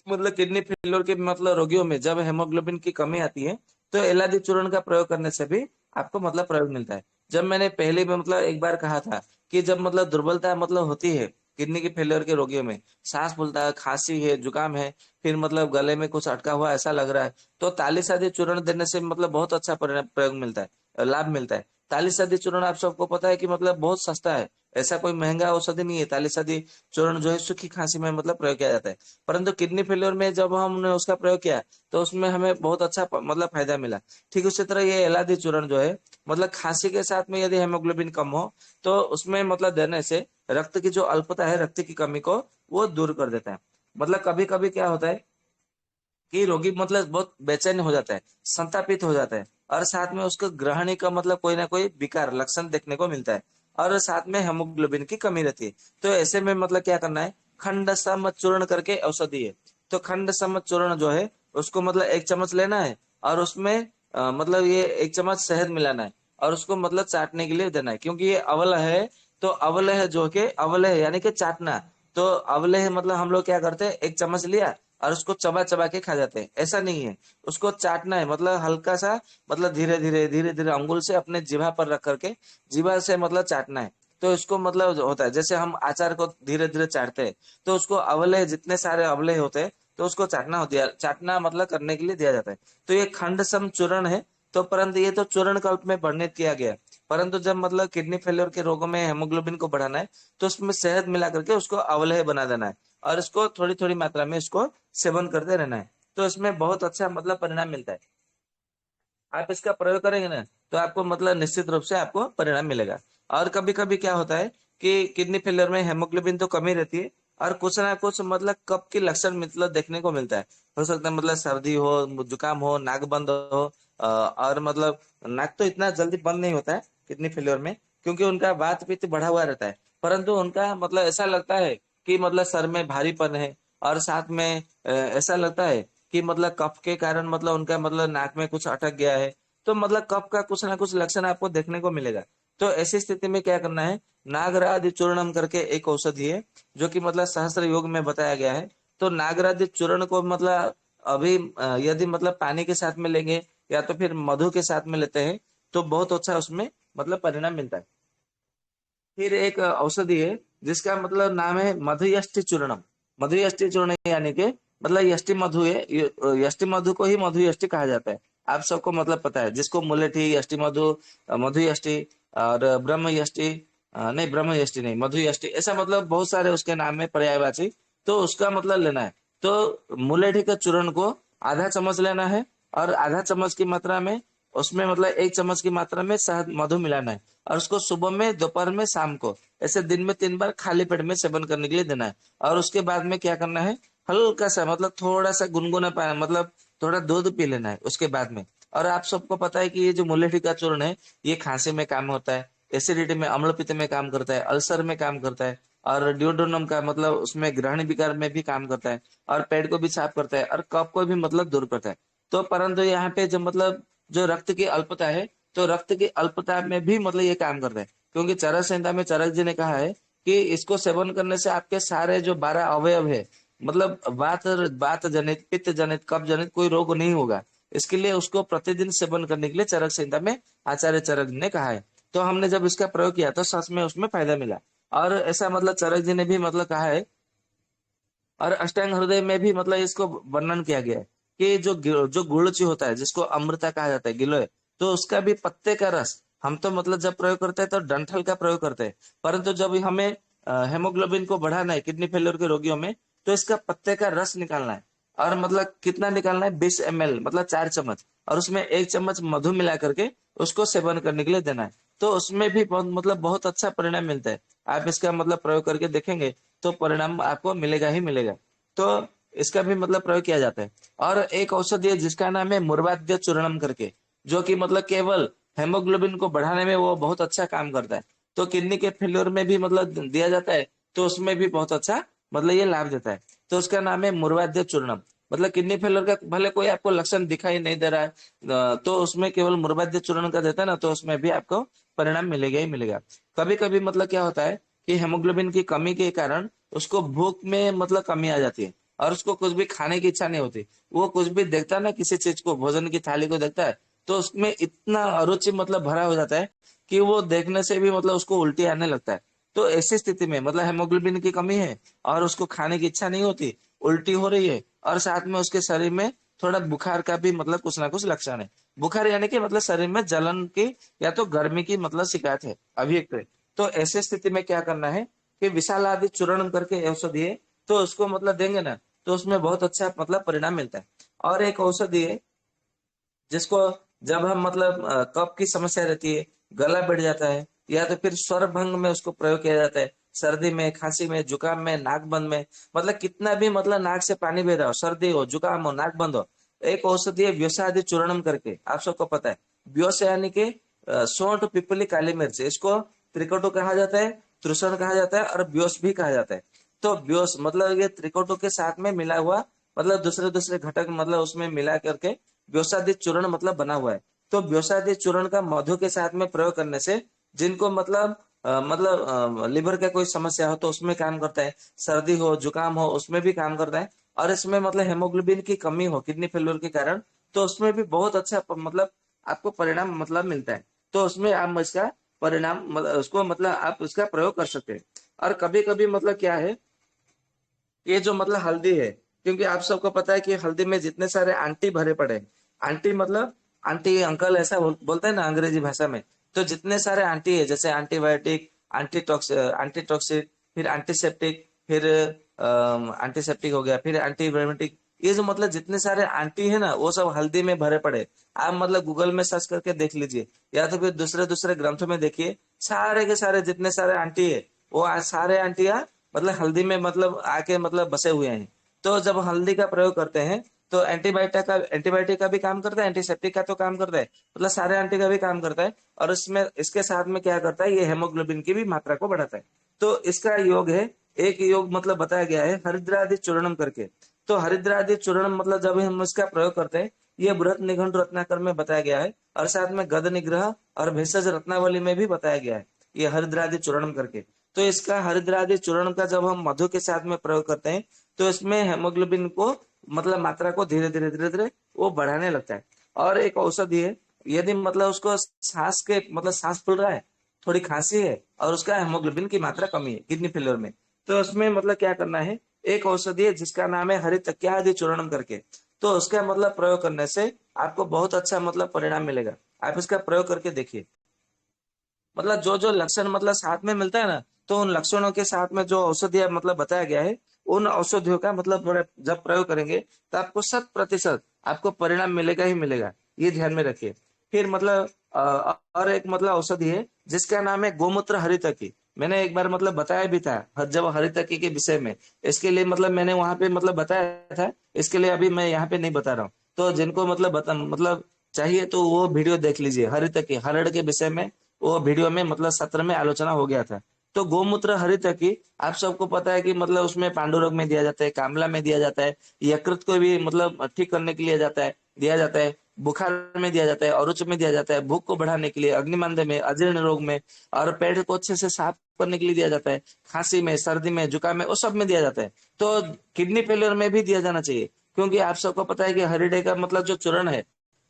Speaker 3: मतलब किडनी फेलियर के मतलब रोगियों में जब हेमोग्लोबिन की कमी आती है तो एलादी चूर्ण का प्रयोग करने से भी आपको मतलब प्रयोग मिलता है। जब मैंने पहले में मतलब एक बार कहा था कि जब मतलब दुर्बलता मतलब होती है किडनी के फेलियर के रोगियों में, सांस फूलता है, खांसी है, जुकाम है, फिर मतलब गले में कुछ अटका हुआ ऐसा लग रहा है, तो तालीस आदि चूर्ण देने से मतलब बहुत अच्छा प्रयोग मिलता है, लाभ मिलता है। तालीस आदि चूर्ण आप सबको पता है कि मतलब बहुत सस्ता है, ऐसा कोई महंगा औषधि नहीं है। तालीस आदि चूर्ण जो है सूखी खांसी में मतलब प्रयोग किया जाता है। परंतु किडनी फेलियर में जब हमने उसका प्रयोग किया तो उसमें हमें बहुत अच्छा मतलब फायदा मिला। ठीक उसी तरह ये एलादी चूर्ण जो है मतलब खांसी के साथ में यदि हेमोग्लोबिन कम हो तो उसमें मतलब देने से रक्त की जो अल्पता है, रक्त की कमी को वो दूर कर देता है। मतलब कभी कभी क्या होता है कि रोगी मतलब बहुत बेचैन हो जाता है, संतापित हो जाता है, और साथ में उसको ग्रहणी का मतलब कोई ना कोई विकार लक्षण देखने को मिलता है, और साथ में हेमोग्लोबिन की कमी रहती है। तो ऐसे में मतलब क्या करना है, खंड सम चूर्ण करके औषधि है। तो खंड सम चूर्ण जो है उसको मतलब 1 चम्मच लेना है, और उसमें मतलब ये 1 चम्मच शहद मिलाना है, और उसको मतलब चाटने के लिए देना है। क्योंकि ये अवला है, तो अवले है जो कि अवले है यानी कि चाटना। तो अवले है मतलब हम लोग क्या करते हैं, 1 चम्मच लिया और उसको चबा चबा के खा जाते हैं, ऐसा नहीं है। उसको चाटना है, मतलब हल्का सा मतलब धीरे धीरे अंगुल से अपने जीभा पर रख करके जीभा से मतलब चाटना है। तो इसको मतलब जो होता है जैसे हम अचार को धीरे धीरे चाटते हैं, तो उसको अवले जितने सारे अवले होते हैं तो उसको चाटना मतलब करने के लिए दिया जाता है। तो ये खंड सम चूर्ण है। तो परंतु ये तो चूर्ण कल्प में वर्णित किया गया है। परंतु जब मतलब किडनी फेलियर के रोगों में हेमोग्लोबिन को बढ़ाना है तो उसमें शहद मिला करके उसको अवलेह बना देना है, और इसको थोड़ी थोड़ी मात्रा में इसको सेवन करते रहना है। तो इसमें बहुत अच्छा मतलब परिणाम मिलता है। आप इसका प्रयोग करेंगे ना तो आपको मतलब निश्चित रूप से आपको परिणाम मिलेगा। और कभी कभी क्या होता है कि किडनी फेलियर में हेमोग्लोबिन तो कमी रहती है, और कुछ ना कुछ मतलब कफ की लक्षण मतलब देखने को मिलता है। हो सकता है मतलब सर्दी हो, जुकाम हो, नाक बंद हो, और मतलब नाक तो इतना जल्दी बंद नहीं होता है किडनी फेलियर में, क्योंकि उनका वात पित्त बढ़ा हुआ रहता है। परंतु उनका मतलब ऐसा लगता है कि मतलब सर में भारीपन है, और साथ में ऐसा लगता है कि मतलब कफ के कारण मतलब उनका मतलब नाक में कुछ अटक गया है। तो मतलब कफ का कुछ ना कुछ लक्षण आपको देखने को मिलेगा। तो ऐसी स्थिति में क्या करना है, नागरादि चूर्णम करके एक औषधि है जो कि मतलब सहस्त्र योग में बताया गया है। तो नागरादि चूर्ण को मतलब अभी यदि मतलब पानी के साथ में लेंगे या तो फिर मधु के साथ में लेते हैं तो बहुत अच्छा उसमें मतलब परिणाम मिलता है। फिर एक औषधि है जिसका मतलब नाम है मधुयष्टि चूर्णम। मधुयष्टि चूर्ण यानी कि मतलब यष्टि मधु है, यष्टि मधु को ही मधुयष्टि कहा जाता है। आप सबको मतलब पता है, जिसको मुलेठी, यष्टि मधु, मधुयष्टि और ब्रह्म यष्टि, नहीं ब्रह्म यष्टि नहीं, मधुयष्टि, ऐसा मतलब बहुत सारे उसके नाम में पर्यायवाची। तो उसका मतलब लेना है। तो मुलेठी के चूर्ण को आधा चम्मच लेना है, और आधा चम्मच की मात्रा में उसमें मतलब एक चम्मच की मात्रा में शहद मधु मिलाना है, और उसको सुबह में, दोपहर में, शाम को, ऐसे दिन में 3 बार खाली पेट में सेवन करने के लिए देना है। और उसके बाद में क्या करना है, हल्का सा मतलब थोड़ा सा गुनगुना पानी, मतलब थोड़ा दूध पी लेना है उसके बाद में। और आप सबको पता है कि ये जो मुलेठी का चूर्ण है ये खांसी में काम होता है, एसिडिटी में, अम्ल पित्त में काम करता है, अल्सर में काम करता है, और ड्यूोडेनम का मतलब उसमें ग्रहण विकार में भी काम करता है, और पेट को भी साफ करता है, और कफ को भी मतलब दूर करता है। तो परंतु यहाँ पे जो मतलब जो रक्त की अल्पता है, तो रक्त की अल्पता में भी मतलब ये काम करता है, क्योंकि चरक संहिता में चरक जी ने कहा है कि इसको सेवन करने से आपके सारे जो 12 अवयव है, मतलब वात वात जनित, पित्त जनित, कफ जनित कोई रोग नहीं होगा। इसके लिए उसको प्रतिदिन सेवन करने के लिए चरक संहिता में आचार्य चरक ने कहा है। तो हमने जब इसका प्रयोग किया तो सच में उसमें फायदा मिला। और ऐसा मतलब चरक जी ने भी मतलब कहा है, और अष्टांग हृदय में भी मतलब इसको वर्णन किया गया है कि जो गुड़ची होता है, जिसको अमृता कहा जाता है, गिलोय, तो उसका भी पत्ते का रस हम तो मतलब जब प्रयोग करते हैं तो डंठल का प्रयोग करते हैं। परंतु जब हमें हेमोग्लोबिन को बढ़ाना है किडनी फेलियर के रोगियों में, तो इसका पत्ते का रस निकालना है। और मतलब कितना निकालना है, 20 ml, मतलब 4 चम्मच, और उसमें 1 चम्मच मधु मिला करके उसको सेवन करने के लिए देना है। तो उसमें भी बहुत मतलब बहुत अच्छा परिणाम मिलता है। आप इसका मतलब प्रयोग करके देखेंगे तो परिणाम आपको मिलेगा ही मिलेगा। तो इसका भी मतलब प्रयोग किया जाता है। और एक औषधि है जिसका नाम है मुर्वाद्य चूर्णम करके, जो कि मतलब केवल हेमोग्लोबिन को बढ़ाने में वो बहुत अच्छा काम करता है। तो किडनी के फेल्योर में भी मतलब दिया जाता है, तो उसमें भी बहुत अच्छा मतलब ये लाभ देता है। तो उसका नाम है मुर्वाद्य चूर्णम। मतलब किडनी फेल्योर का भले कोई आपको लक्षण दिखाई नहीं दे रहा है, तो उसमें केवल मुर्वाद्य चूर्ण का देता है ना, तो उसमें भी आपको परिणाम मिलेगा ही मिलेगा। कभी कभी मतलब क्या होता है कि हेमोग्लोबिन की कमी के कारण उसको भूख में मतलब कमी आ जाती है, और उसको कुछ भी खाने की इच्छा नहीं होती। वो कुछ भी देखता है ना, किसी चीज को, भोजन की थाली को देखता है, तो उसमें इतना अरुचि मतलब भरा हो जाता है कि वो देखने से भी मतलब उसको उल्टी आने लगता है। तो ऐसी स्थिति में मतलब हेमोग्लोबिन की कमी है और उसको खाने की इच्छा नहीं होती, उल्टी हो रही है, और साथ में उसके शरीर में थोड़ा बुखार का भी मतलब कुछ ना कुछ लक्षण है। बुखार यानी कि मतलब शरीर में जलन की या तो गर्मी की मतलब शिकायत है, अभियुक्त है। तो ऐसे स्थिति में क्या करना है कि विशाल आदि चूर्ण करके औषधि है, तो उसको मतलब देंगे ना, तो उसमें बहुत अच्छा मतलब परिणाम मिलता है। और एक औषधि है जिसको जब हम मतलब कफ की समस्या रहती है, गला बैठ जाता है, या तो फिर स्वर भंग में उसको प्रयोग किया जाता है, सर्दी में, खांसी में, जुकाम में, नाक बंद में, मतलब कितना भी मतलब नाक से पानी बह रहा हो, सर्दी हो, जुकाम हो, नाक बंद हो, एक औषधि है व्योसादि चूर्णम करके, आप सबको पता है। व्योस यानी कि सौंठ, पिपली, काली मिर्च, इसको त्रिकटु कहा जाता है, त्रिशण कहा जाता है, और व्योस भी कहा जाता है। तो व्योस मतलब ये त्रिकटु के साथ में मिला हुआ, मतलब दूसरे दूसरे घटक मतलब उसमें मिला करके व्योसादि चूर्ण मतलब बना हुआ है। तो व्योसादि चूर्ण का मधु के साथ में प्रयोग करने से जिनको मतलब लिवर का कोई समस्या हो तो उसमें काम करता है, सर्दी हो, जुकाम हो, उसमें भी काम करता है, और इसमें मतलब हेमोग्लोबिन की कमी हो किडनी फेल्योर के कारण, तो उसमें भी बहुत अच्छा मतलब आपको परिणाम मतलब मिलता है। तो उसमें आप इसका परिणाम मतलब उसको मतलब आप उसका प्रयोग कर सकते हैं। और कभी कभी मतलब क्या है, ये जो मतलब हल्दी है, क्योंकि आप सबको पता है कि हल्दी में जितने सारे आंटी भरे पड़े हैं, आंटी मतलब आंटी अंकल ऐसा बोलते हैं ना अंग्रेजी भाषा में। तो जितने सारे आंटी है, जैसे एंटीबायोटिक, एंटीटॉक्सिक, फिर एंटीसेप्टिक, फिर एंटीसेप्टिक हो गया, फिर एंटीबायोटिक, ये जो मतलब जितने सारे आंटी है ना, वो सब हल्दी में भरे पड़े। आप मतलब गूगल में सर्च करके देख लीजिए, या तो फिर दूसरे दूसरे ग्रंथों में देखिए, सारे के सारे जितने सारे आंटी है, वो सारे आंटियां मतलब हल्दी में मतलब आके मतलब बसे हुए हैं। तो जब हल्दी का प्रयोग करते हैं तो एंटीबायोटिक का भी काम करता है, एंटीसेप्टिक का तो काम करता है, मतलब सारे एंटी का भी काम करता है। और इसमें इसके साथ में क्या करता है, ये हेमोग्लोबिन की भी मात्रा को बढ़ाता है। तो इसका योग है, एक योग मतलब बताया गया है हरिद्रादि चूर्णम करके। तो हरिद्रादि चूर्णम मतलब जब हम इसका प्रयोग करते हैं, ये बृहत निघंटु रत्नाकर में बताया गया है, और साथ में गद निग्रह और भेषज रत्नावली में भी बताया गया है ये हरिद्रादि चूर्णम करके। तो इसका हरिद्रादि चूर्ण का जब हम मधु के साथ में प्रयोग करते हैं, तो इसमें हेमोग्लोबिन को मतलब मात्रा को धीरे धीरे वो बढ़ाने लगता है। और एक औषधि है, यदि मतलब उसको सांस के मतलब सांस फूल रहा है, थोड़ी खांसी है, और उसका हेमोग्लोबिन की मात्रा कमी है किडनी फेलियर में, तो उसमें मतलब क्या करना है, एक औषधि है जिसका नाम है हरितक्यादि चूर्णम करके। तो उसका मतलब प्रयोग करने से आपको बहुत अच्छा मतलब परिणाम मिलेगा। आप इसका प्रयोग करके देखिए। मतलब जो जो लक्षण मतलब साथ में मिलता है ना, तो उन लक्षणों के साथ में जो औषधियां मतलब बताया गया है, उन औषधियों का मतलब जब प्रयोग करेंगे तो आपको 100% आपको परिणाम मिलेगा ही मिलेगा, ये ध्यान में रखिए। फिर मतलब और एक मतलब औषधि है जिसका नाम है गोमूत्र हरितकी। मैंने एक बार मतलब बताया भी था जब हरितकी के विषय में, इसके लिए मतलब मैंने वहां पे मतलब बताया था, इसके लिए अभी मैं यहाँ पे नहीं बता रहा हूँ। तो जिनको मतलब चाहिए तो वो वीडियो देख लीजिए, हरितकी हरड़ के विषय में वो वीडियो में मतलब सत्र में आलोचना हो गया था। तो गोमूत्र हरितकी आप सबको पता है कि मतलब उसमें पांडु रोग में दिया जाता है, कामला में दिया जाता है, यकृत को भी मतलब ठीक करने के लिए दिया जाता है, बुखार में दिया जाता है, औरुच में दिया जाता है, भूख को बढ़ाने के लिए, अग्निमंद में, अजीर्ण रोग में, और पेट को अच्छे से साफ करने के लिए दिया जाता है, खांसी में, सर्दी में, जुकाम में, वो सब में दिया जाता है। तो किडनी फेलियर में भी दिया जाना चाहिए, क्योंकि आप सबको पता है कि हरिडे का मतलब जो चूर्ण है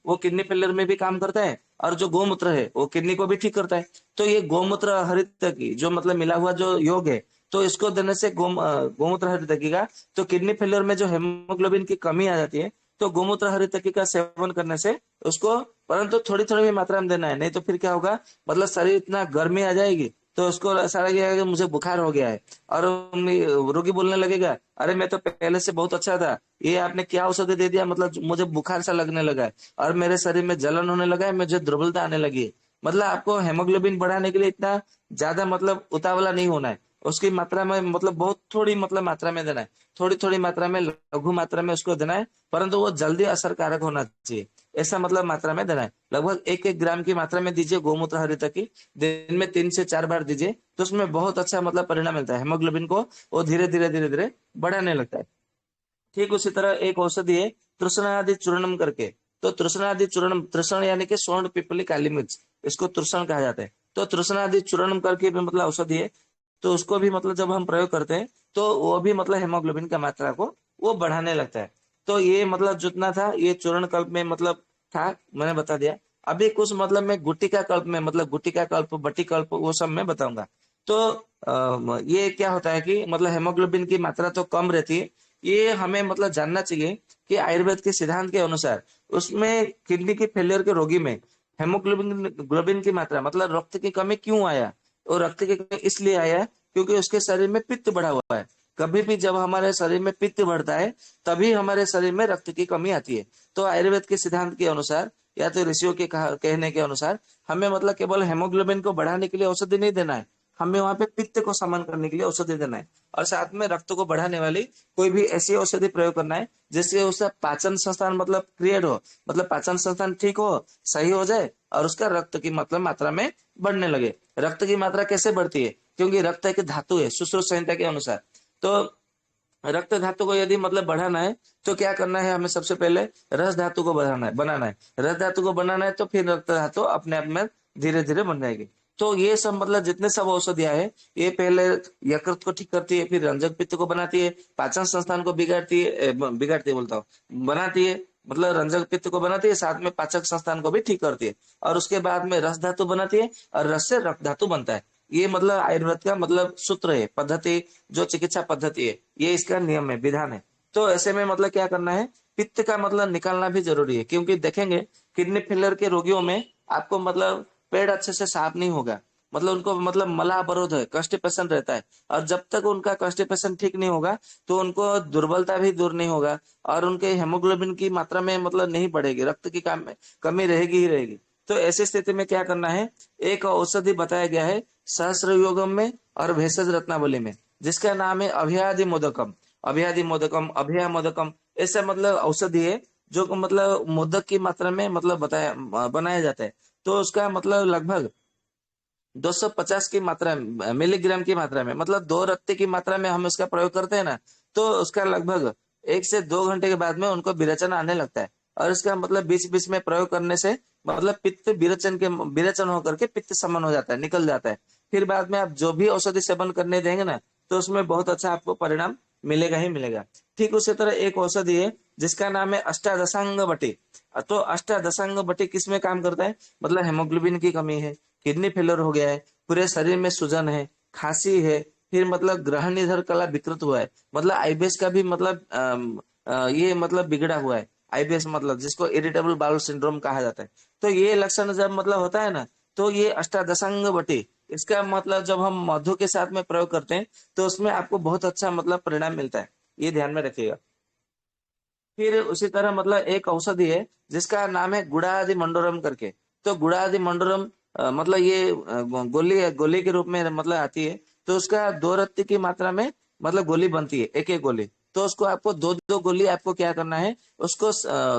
Speaker 3: वो किडनी फेलियर में भी काम करता है, और जो गोमूत्र है वो किडनी को भी ठीक करता है। तो ये गोमूत्र हरितकी जो मतलब मिला हुआ जो योग है, तो इसको देने से गोमूत्र हरितकी का, तो किडनी फेलियर में जो हेमोग्लोबिन की कमी आ जाती है, तो गोमूत्र हरितकी का सेवन करने से उसको, परंतु थोड़ी थोड़ी भी मात्रा में देना है, नहीं तो फिर क्या होगा, मतलब शरीर इतना गर्मी आ जाएगी तो उसको ऐसा लगेगा कि मुझे बुखार हो गया है, और रोगी बोलने लगेगा अरे मैं तो पहले से बहुत अच्छा था, ये आपने क्या औषधि दे दिया, मतलब मुझे बुखार सा लगने लगा है, और मेरे शरीर में जलन होने लगा है, मुझे दुर्बलता आने लगी है। मतलब आपको हेमोग्लोबिन बढ़ाने के लिए इतना ज्यादा मतलब उतावला नहीं होना है, उसकी मात्रा में मतलब बहुत थोड़ी मतलब मात्रा में देना है, थोड़ी थोड़ी मात्रा में, लघु मात्रा में उसको देना है, परंतु वो जल्दी असरकारक होना चाहिए, ऐसा मतलब मात्रा में देना है। लगभग 1-1 ग्राम की मात्रा में दीजिए गोमूत्र हरितकी, दिन में 3 से 4 बार दीजिए, तो उसमें बहुत अच्छा मतलब परिणाम मिलता है, हेमोग्लोबिन को वो धीरे धीरे बढ़ाने लगता है। ठीक उसी तरह एक औषधि है तृष्णादि चूर्णम करके। तो तृष्णादि चूर्णम, तृष्ण यानी कि स्वर्ण पिपली काली मिर्च, इसको तृष्ण कहा जाता है। तो तृष्णादि चूर्णम करके भी मतलब औषधि है, तो उसको भी मतलब जब हम प्रयोग करते हैं तो वो भी मतलब हेमोग्लोबिन का मात्रा को वो बढ़ाने लगता है। तो ये मतलब जितना था ये चूर्ण कल्प में मतलब था, मैंने बता दिया। अभी कुछ मतलब मैं गुटिका कल्प में, मतलब गुटिका कल्प, बटी कल्प, वो सब मैं बताऊंगा। तो ये क्या होता है कि मतलब हेमोग्लोबिन की मात्रा तो कम रहती है, ये हमें मतलब जानना चाहिए कि आयुर्वेद के सिद्धांत के अनुसार उसमें किडनी की फेलियर के रोगी में हेमोग्लोबिन ग्लोबिन की मात्रा मतलब रक्त की कमी क्यों आया, और रक्त की कमी इसलिए आया क्योंकि उसके शरीर में पित्त बढ़ा हुआ है। कभी भी जब हमारे शरीर में पित्त बढ़ता है तभी हमारे शरीर में रक्त की कमी आती है। तो आयुर्वेद के सिद्धांत के अनुसार या तो ऋषियों के कहने के अनुसार हमें मतलब केवल हेमोग्लोबिन को बढ़ाने के लिए औषधि नहीं देना है, हमें वहां पे पित्त को समन करने के लिए औषधि देना है, और साथ में रक्त को बढ़ाने वाली कोई भी ऐसी औषधि प्रयोग करना है जिससे उसका पाचन संस्थान मतलब क्रिएट हो, मतलब पाचन संस्थान ठीक हो, सही हो जाए, और उसका रक्त की मतलब मात्रा में बढ़ने लगे। रक्त की मात्रा कैसे बढ़ती है, क्योंकि रक्त एक धातु है सुश्रुत संहिता के अनुसार। तो रक्त धातु को यदि मतलब बढ़ाना है तो क्या करना है, हमें सबसे पहले रस धातु को बनाना है। रस धातु को बनाना है तो फिर रक्त धातु अपने आप में धीरे धीरे बन जाएगी। तो ये सब मतलब जितने सब औषधियां है, ये पहले यकृत को ठीक करती है, फिर रंजक पित्त को बनाती है, पाचन संस्थान को बिगाड़ती है, बिगाड़ती है बोलता हूँ, बनाती है, मतलब रंजक पित्त को बनाती है, साथ में पाचक संस्थान को भी ठीक करती है, और उसके बाद में रस धातु बनाती है, और रस से रक्त धातु बनता है। ये मतलब आयुर्वेद का मतलब सूत्र है, पद्धति, जो चिकित्सा पद्धति है, ये इसका नियम है, विधान है। तो ऐसे में मतलब क्या करना है, पित्त का मतलब निकालना भी जरूरी है, क्योंकि देखेंगे किडनी फेलियर के रोगियों में आपको मतलब पेट अच्छे से साफ नहीं होगा, मतलब उनको मतलब मला अवरोध है, कॉन्स्टिपेशन रहता है, और जब तक उनका कॉन्स्टिपेशन ठीक नहीं होगा तो उनको दुर्बलता भी दूर नहीं होगा, और उनके हेमोग्लोबिन की मात्रा में मतलब नहीं बढ़ेगी, रक्त की कमी रहेगी ही रहेगी। तो ऐसी स्थिति में क्या करना है, एक औषधि बताया गया है सहस्त्र योगम में और भेषज रत्नावली में, जिसका नाम है अभयादि मोदकम। अभयादि मोदकम, अभया मोदकम, ऐसा मतलब औषधि है जो मतलब मोदक की मात्रा में मतलब बनाया जाता है। तो उसका मतलब लगभग 250 की मात्रा मिलीग्राम की मात्रा में, मतलब 2 रत्ती की मात्रा में हम इसका प्रयोग करते हैं ना, तो उसका लगभग 1 से 2 घंटे के बाद में उनको विरेचन आने लगता है। और इसका मतलब बीच बीच में प्रयोग करने से मतलब पित्त विरेचन होकर के पित्त समन हो जाता है, निकल जाता है। फिर बाद में आप जो भी औषधि सेवन करने देंगे ना, तो उसमें बहुत अच्छा आपको परिणाम मिलेगा ही मिलेगा। ठीक उसी तरह एक औषधि है जिसका नाम है अष्टादशांग बटी। तो अष्टादशांग बटी किस में काम करता है, मतलब हेमोग्लोबिन की कमी है, किडनी फेलियर हो गया है, पूरे शरीर में सूजन है, खांसी है, फिर मतलब ग्रहण निधर कला विकृत हुआ है, मतलब आईबीएस का भी मतलब ये मतलब बिगड़ा हुआ है। आईबीएस मतलब जिसको इरिटेबल बाउल सिंड्रोम कहा जाता है। तो ये लक्षण जब मतलब होता है ना, तो ये अष्टादशांग बटी, इसका मतलब जब हम मधु के साथ में प्रयोग करते हैं तो उसमें आपको बहुत अच्छा मतलब परिणाम मिलता है, ये ध्यान में रखिएगा। फिर उसी तरह मतलब एक औषधि है जिसका नाम है गुड़ादि मंडोरम करके। तो गुड़ादि मंडोरम मतलब ये गोली गोली के रूप में मतलब आती है। तो उसका 2 रत्ती की मात्रा में मतलब गोली बनती है, एक एक गोली। तो उसको आपको दो दो गोली आपको क्या करना है, उसको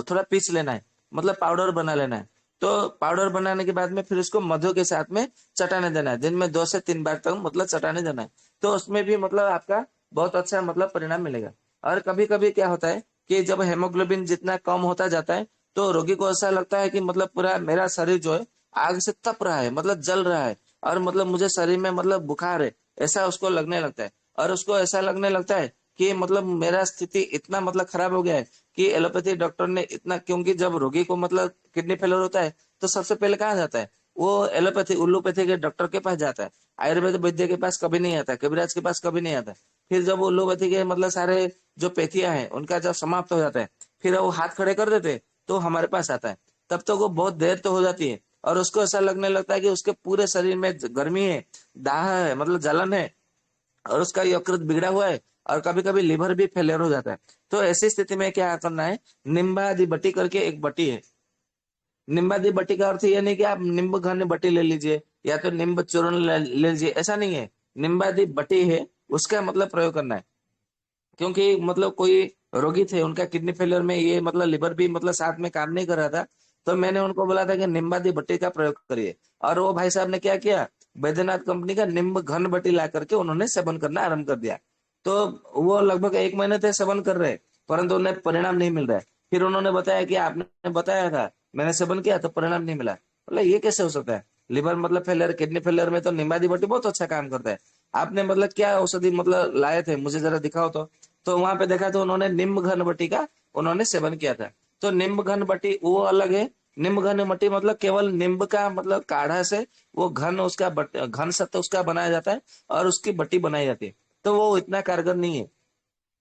Speaker 3: थोड़ा पीस लेना है, मतलब पाउडर बना लेना है। तो पाउडर बनाने के बाद में फिर उसको मधु के साथ में चटाने देना है, दिन में 2 से 3 बार तक मतलब चटाने देना है। तो उसमें भी मतलब आपका बहुत अच्छा मतलब परिणाम मिलेगा। और कभी कभी क्या होता है कि जब हेमोग्लोबिन जितना कम होता जाता है, तो रोगी को ऐसा लगता है कि मतलब पूरा मेरा शरीर जो है आग से तप रहा है, मतलब जल रहा है, और मतलब मुझे शरीर में मतलब बुखार है, ऐसा उसको लगने लगता है। और उसको ऐसा लगने लगता है कि मतलब मेरा स्थिति इतना मतलब खराब हो गया है कि एलोपैथी डॉक्टर ने इतना, क्योंकि जब रोगी को मतलब किडनी फेलियर होता है तो सबसे पहले कहाँ जाता है, वो एलोपैथी उल्लोपैथी के डॉक्टर के पास जाता है। आयुर्वेद वैद्य के पास कभी नहीं आता, कविराज के पास कभी नहीं आता। फिर जब उल्लोपैथी के मतलब सारे जो पेथिया है उनका जब समाप्त हो जाता है, फिर वो हाथ खड़े कर देते, तो हमारे पास आता है। तब तक वो बहुत देर तो हो जाती है, और उसको ऐसा लगने लगता है कि उसके पूरे शरीर में गर्मी है, दाह है, मतलब जलन है, और उसका यकृत बिगड़ा हुआ है, और कभी कभी लिवर भी फेलियर हो जाता है। तो ऐसी स्थिति में क्या करना है, निम्बादि बटी करके एक बटी है। निम्बादी बटी का अर्थ ये नहीं कि आप निम्ब घन बटी ले लीजिए या तो निम्ब चूर्ण ले लीजिए, ऐसा नहीं है। निम्बादी बटी है, उसका मतलब प्रयोग करना है। क्योंकि मतलब कोई रोगी थे, उनका किडनी फेलियर में ये मतलब लिवर भी मतलब साथ में काम नहीं कर रहा था, तो मैंने उनको बोला था कि निम्बादी बट्टी का प्रयोग करिए। और वो भाई साहब ने क्या किया, बैद्यनाथ कंपनी का निम्ब घन बट्टी ला करके उन्होंने सेवन करना आरंभ कर दिया। तो वो लगभग 1 महीने से सेवन कर रहे, परंतु उन्हें परिणाम नहीं मिल रहा है। फिर उन्होंने बताया कि आपने बताया था, मैंने सेवन किया तो परिणाम नहीं मिला। बोला ये कैसे हो सकता है, लिवर मतलब फेलियर, किडनी फेलियर में तो निम्बादी बट्टी बहुत अच्छा काम करता है। आपने मतलब क्या औषधि मतलब लाए थे, मुझे जरा दिखाओ तो वहां पे देखा तो उन्होंने निम्ब घन बटी का उन्होंने सेवन किया था। तो निम्ब घन बटी वो अलग है। निम्ब घन बटी मतलब केवल निम्ब का मतलब काढ़ा से वो घन उसका घन सत्व उसका बनाया जाता है, और उसकी बटी बनाई जाती है। तो वो इतना कारगर नहीं है,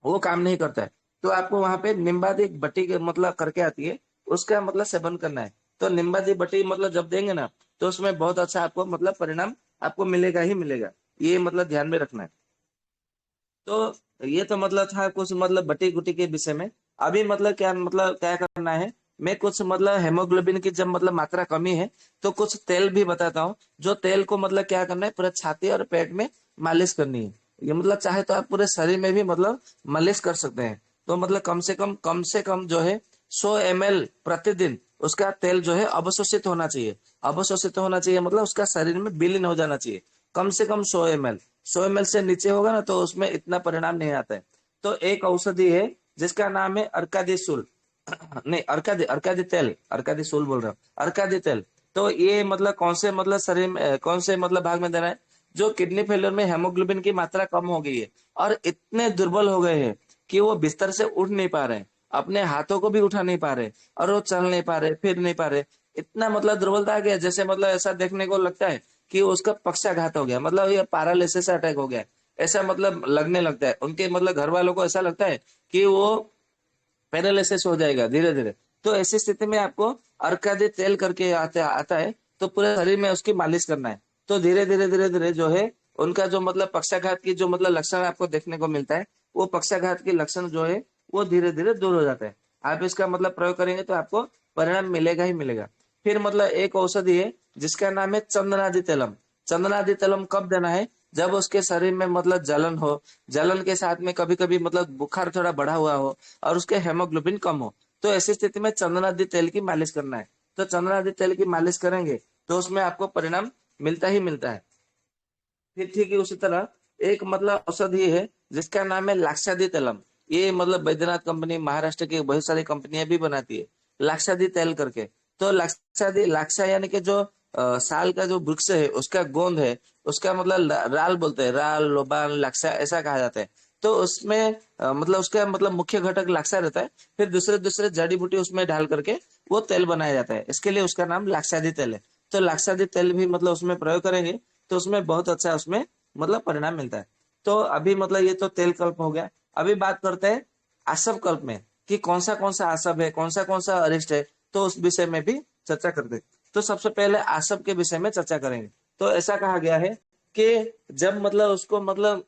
Speaker 3: वो काम नहीं करता है। तो आपको वहां पे निम्बादी बटी के मतलब करके आती है, उसका मतलब सेवन करना है। तो निम्बादी बटी मतलब जब देंगे ना, तो उसमें बहुत अच्छा आपको मतलब परिणाम आपको मिलेगा ही मिलेगा, ये मतलब ध्यान में रखना है। तो ये तो मतलब था कुछ मतलब बटी गुटी के विषय में। अभी मतलब क्या करना है, मैं कुछ मतलब हेमोग्लोबिन की जब मतलब मात्रा कमी है, तो कुछ तेल भी बताता हूँ। जो तेल को मतलब क्या करना है, पूरे छाती और पेट में मालिश करनी है। ये मतलब चाहे तो आप पूरे शरीर में भी मतलब मालिश कर सकते हैं। तो मतलब कम से कम जो है 100 ml प्रतिदिन उसका तेल जो है अवशोषित होना चाहिए। अवशोषित होना चाहिए मतलब उसका शरीर में विलीन हो जाना चाहिए। कम से कम 100 ml, 100 ml से नीचे होगा ना तो उसमें इतना परिणाम नहीं आता है। तो एक औषधि है जिसका नाम है अर्कादिसूल, नहीं अर्कादी तेल, अर्कादी सूल बोल रहा हूँ, अर्कादी तेल। तो ये मतलब कौन से मतलब शरीर में कौन से मतलब भाग में देना है, जो किडनी फेलियर में हेमोग्लोबिन की मात्रा कम हो गई है, और इतने दुर्बल हो गए हैं कि वो बिस्तर से उठ नहीं पा रहे हैं, अपने हाथों को भी उठा नहीं पा रहे, और वो चल नहीं पा रहे, फिर नहीं पा रहे। इतना मतलब दुर्बलता आ गया, जैसे मतलब ऐसा देखने को लगता है कि उसका पक्षाघात हो गया, मतलब ये पैरालिसिस अटैक हो गया, ऐसा मतलब लगने लगता है। उनके मतलब घर वालों को ऐसा लगता है कि वो पैरालिसिस हो जाएगा धीरे धीरे। तो ऐसी स्थिति में आपको अर्कादी तेल करके आता है, तो पूरे शरीर में उसकी मालिश करना है। तो धीरे धीरे जो है उनका जो मतलब पक्षाघात की जो मतलब लक्षण आपको देखने को मिलता है, वो पक्षाघात के लक्षण जो है वो धीरे धीरे दूर हो जाता है। आप इसका मतलब प्रयोग करेंगे तो आपको परिणाम मिलेगा ही मिलेगा। फिर मतलब एक औषधि है जिसका नाम है चंदनादि तेलम। चंदनादि तेलम कब देना है, जब उसके शरीर में मतलब जलन हो, जलन के साथ में कभी कभी मतलब बुखार थोड़ा बढ़ा हुआ हो और उसके हेमोग्लोबिन कम हो, तो ऐसी स्थिति में चंदनादि तेल की मालिश करना है। तो चंदनादि तेल की मालिश करेंगे तो उसमें आपको परिणाम मिलता ही मिलता है। फिर ठीक है, उसी तरह एक मतलब औषधि है जिसका नाम है लाक्षादी तैलम। ये मतलब बैद्यनाथ कंपनी, महाराष्ट्र की बहुत सारी कंपनियां भी बनाती है लाक्षादी तेल करके। तो लाक्षादी, लाक्षा यानी कि जो साल का जो वृक्ष है उसका गोंद है, उसका मतलब राल बोलते हैं, राल, लोबान, लाक्षा ऐसा कहा जाता है। तो उसमें मतलब उसका मतलब मुख्य घटक लाक्षा रहता है। फिर दूसरे दूसरे जड़ी बूटी उसमें डाल करके वो तेल बनाया जाता है, इसके लिए उसका नाम लाक्षादी तेल है। तो लाक्षादी तेल भी मतलब उसमें प्रयोग करेंगे तो उसमें बहुत अच्छा उसमें मतलब परिणाम मिलता है। तो अभी मतलब ये तो तेल कल्प हो गया। अभी बात करते हैं आसव कल्प में कि कौन सा आसव है, कौन सा अरिष्ट है, तो उस विषय में भी चर्चा करते हैं। तो सबसे पहले आसव के विषय में चर्चा करेंगे। तो ऐसा कहा गया है कि जब मतलब उसको मतलब